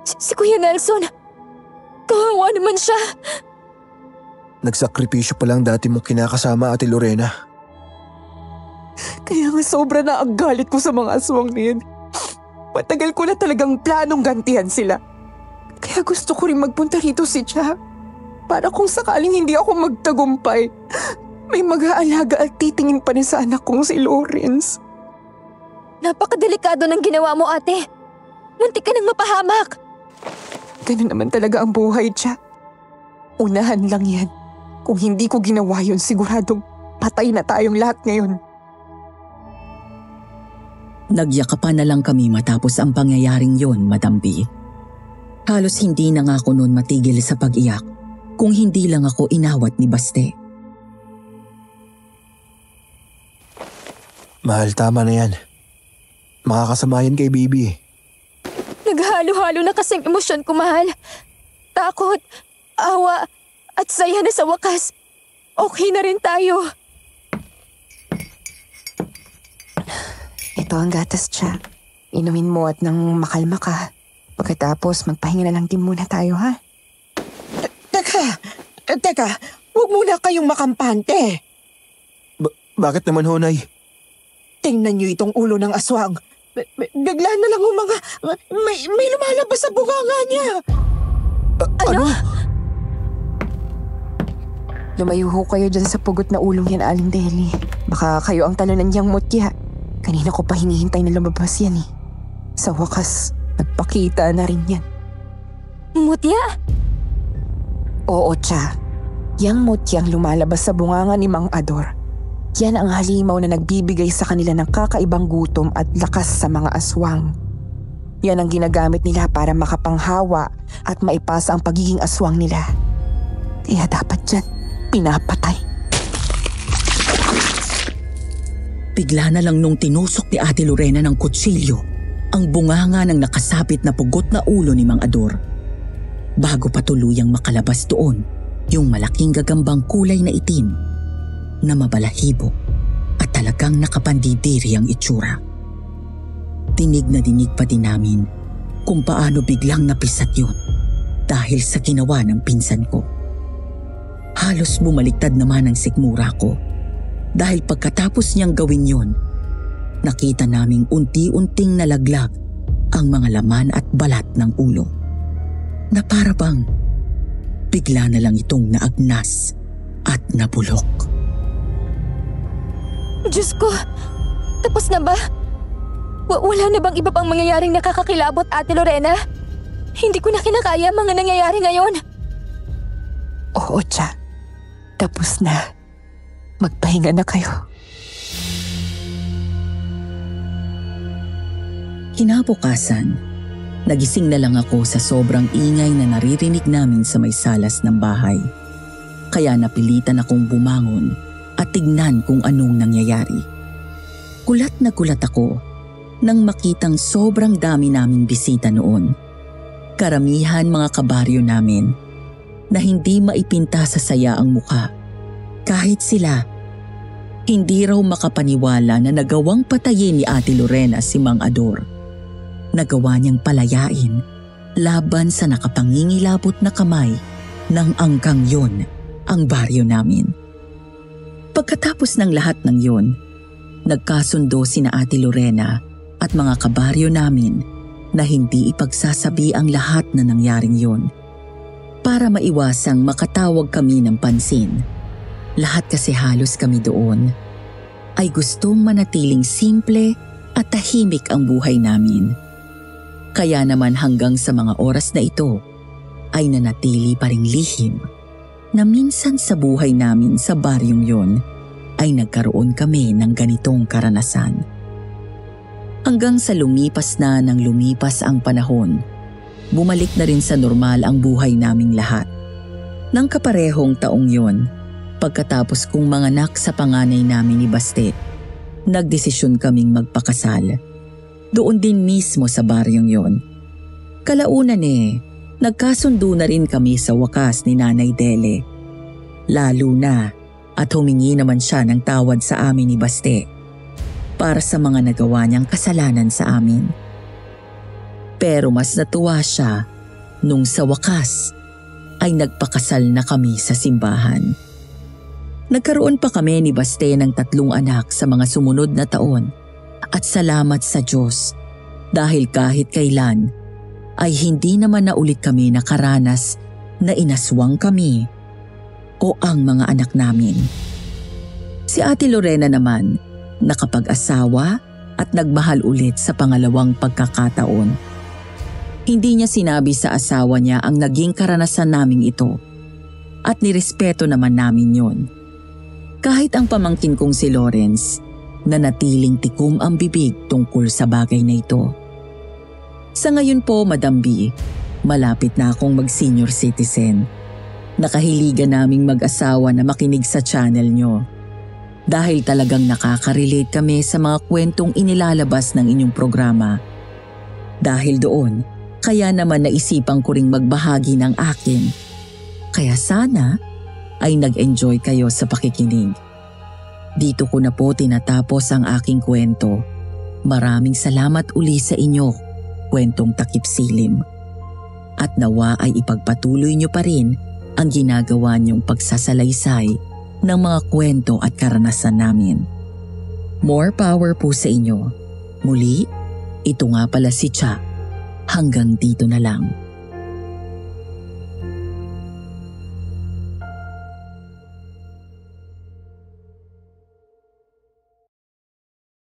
si Kuya Nelson, kawawa naman siya. Nagsakripisyo pa lang dati mong kinakasama, Ate Lorena. Kaya nga sobra na ang galit ko sa mga aswang na yan. Matagal ko na talagang planong gantihan sila. Kaya gusto ko rin magpunta rito si Cha. Para kung sakaling hindi ako magtagumpay, may mag-aalaga at titingin pa rin sa anak kong si Lawrence. Napakadelikado ng ginawa mo, ate. Muntik ka nang mapahamak. Ganun naman talaga ang buhay, Cha. Unahan lang yan. Kung hindi ko ginawa yun, siguradong patay na tayong lahat ngayon. Nagyakapan na lang kami matapos ang pangyayaring yon, Madam B. Halos hindi na nga ako noon matigil sa pag-iyak kung hindi lang ako inawat ni Baste. Mahal, tama na yan. Makakasama yan kay Bibi. Naghalo-halo na kasing emosyon ko, mahal. Takot, awa, at saya na sa wakas. Okay na rin tayo. Ito ang gatas, Cha. Inumin mo at nang makalma ka, Pagkatapos, magpahinga na lang din muna tayo, ha? Teka, huwag muna kayong makampante. Bakit naman, Honay? Tingnan niyo itong ulo ng aswang. Bigla na lang may lumalabas sa bunganga niya. Ano? Lumayo ho kayo dyan sa pugot na ulong yan, Aling Deli. Baka kayo ang talunan niyang mutya. Kanina ko pa hinihintay na lumabas yan eh. Sa wakas, nagpakita na rin yan. Mutya? Oo, Cha. Yang mutyang lumalabas sa bunganga ni Mang Ador. Yan ang halimaw na nagbibigay sa kanila ng kakaibang gutom at lakas sa mga aswang. Yan ang ginagamit nila para makapanghawa at maipasa ang pagiging aswang nila. Kaya dapat dyan, pinapatay. Bigla na lang nung tinusok ni Ate Lorena ng kutsilyo ang bunganga ng nakasabit na pugot na ulo ni Mang Ador. Bago pa tuluyang makalabas doon, yung malaking gagambang kulay na itim na mabalahibo at talagang nakapandidiri ang itsura. Dinig na dinig pa din namin kung paano biglang napisat yun dahil sa ginawa ng pinsan ko. Halos bumaliktad naman ang sikmura ko dahil pagkatapos niyang gawin yon, nakita naming unti-unting nalaglag ang mga laman at balat ng ulo. Na para bang bigla na lang itong naagnas at nabulok. Diyos ko, tapos na ba? Wala na bang iba pang mangyayaring nakakakilabot, Ate Lorena? Hindi ko na kinakaya mga nangyayari ngayon. Oo, Cha. Tapos na. Magpahinga na kayo. Kinabukasan, nagising na lang ako sa sobrang ingay na naririnig namin sa may salas ng bahay. Kaya napilitan akong bumangon at tignan kung anong nangyayari. Gulat na gulat ako nang makitang sobrang dami naming bisita noon. Karamihan mga kabaryo namin na hindi maipinta sa saya ang mukha. Kahit sila, hindi raw makapaniwala na nagawang patayin ni Ate Lorena si Mang Ador. Nagawa niyang palayain laban sa nakapangingilabot na kamay ng angkang yon ang baryo namin. Pagkatapos ng lahat ng yon, nagkasundo sina Ate Lorena at mga kabaryo namin na hindi ipagsasabi ang lahat na nangyaring yon para maiwasang makatawag kami ng pansin. Lahat kasi halos kami doon ay gustong manatiling simple at tahimik ang buhay namin. Kaya naman hanggang sa mga oras na ito ay nanatili pa ring lihim na minsan sa buhay namin sa baryong yon ay nagkaroon kami ng ganitong karanasan. Hanggang sa lumipas na ng lumipas ang panahon, bumalik na rin sa normal ang buhay naming lahat. Nang kaparehong taong yon, pagkatapos kong manganak sa panganay namin ni Baste, nagdesisyon kaming magpakasal. Doon din mismo sa baryong yon. Kalaunan nagkasundo na rin kami sa wakas ni Nanay Dele. Lalo na at humingi naman siya ng tawad sa amin ni Baste para sa mga nagawa niyang kasalanan sa amin. Pero mas natuwa siya nung sa wakas ay nagpakasal na kami sa simbahan. Nagkaroon pa kami ni Baste ng 3 anak sa mga sumunod na taon at salamat sa Diyos dahil kahit kailan ay hindi naman na ulit kami nakaranas na inaswang kami o ang mga anak namin. Si Ate Lorena naman nakapag-asawa at nagmahal ulit sa pangalawang pagkakataon. Hindi niya sinabi sa asawa niya ang naging karanasan naming ito at nirespeto naman namin yon. Kahit ang pamangkin kong si Lawrence nanatiling tikom ang bibig tungkol sa bagay na ito. Sa ngayon po, Madam B, malapit na akong mag-senior citizen. Nakahiligan naming mag-asawa na makinig sa channel nyo. Dahil talagang nakaka-relate kami sa mga kwentong inilalabas ng inyong programa. Dahil doon, kaya naman naisipan ko ring magbahagi ng akin. Kaya sana ay nag-enjoy kayo sa pakikinig. Dito ko na po tinatapos ang aking kwento. Maraming salamat uli sa inyo kwentong takip silim. At nawa ay ipagpatuloy nyo pa rin ang ginagawa niyong pagsasalaysay ng mga kwento at karanasan namin. More power po sa inyo. Muli, ito nga pala si Cha. Hanggang dito na lang.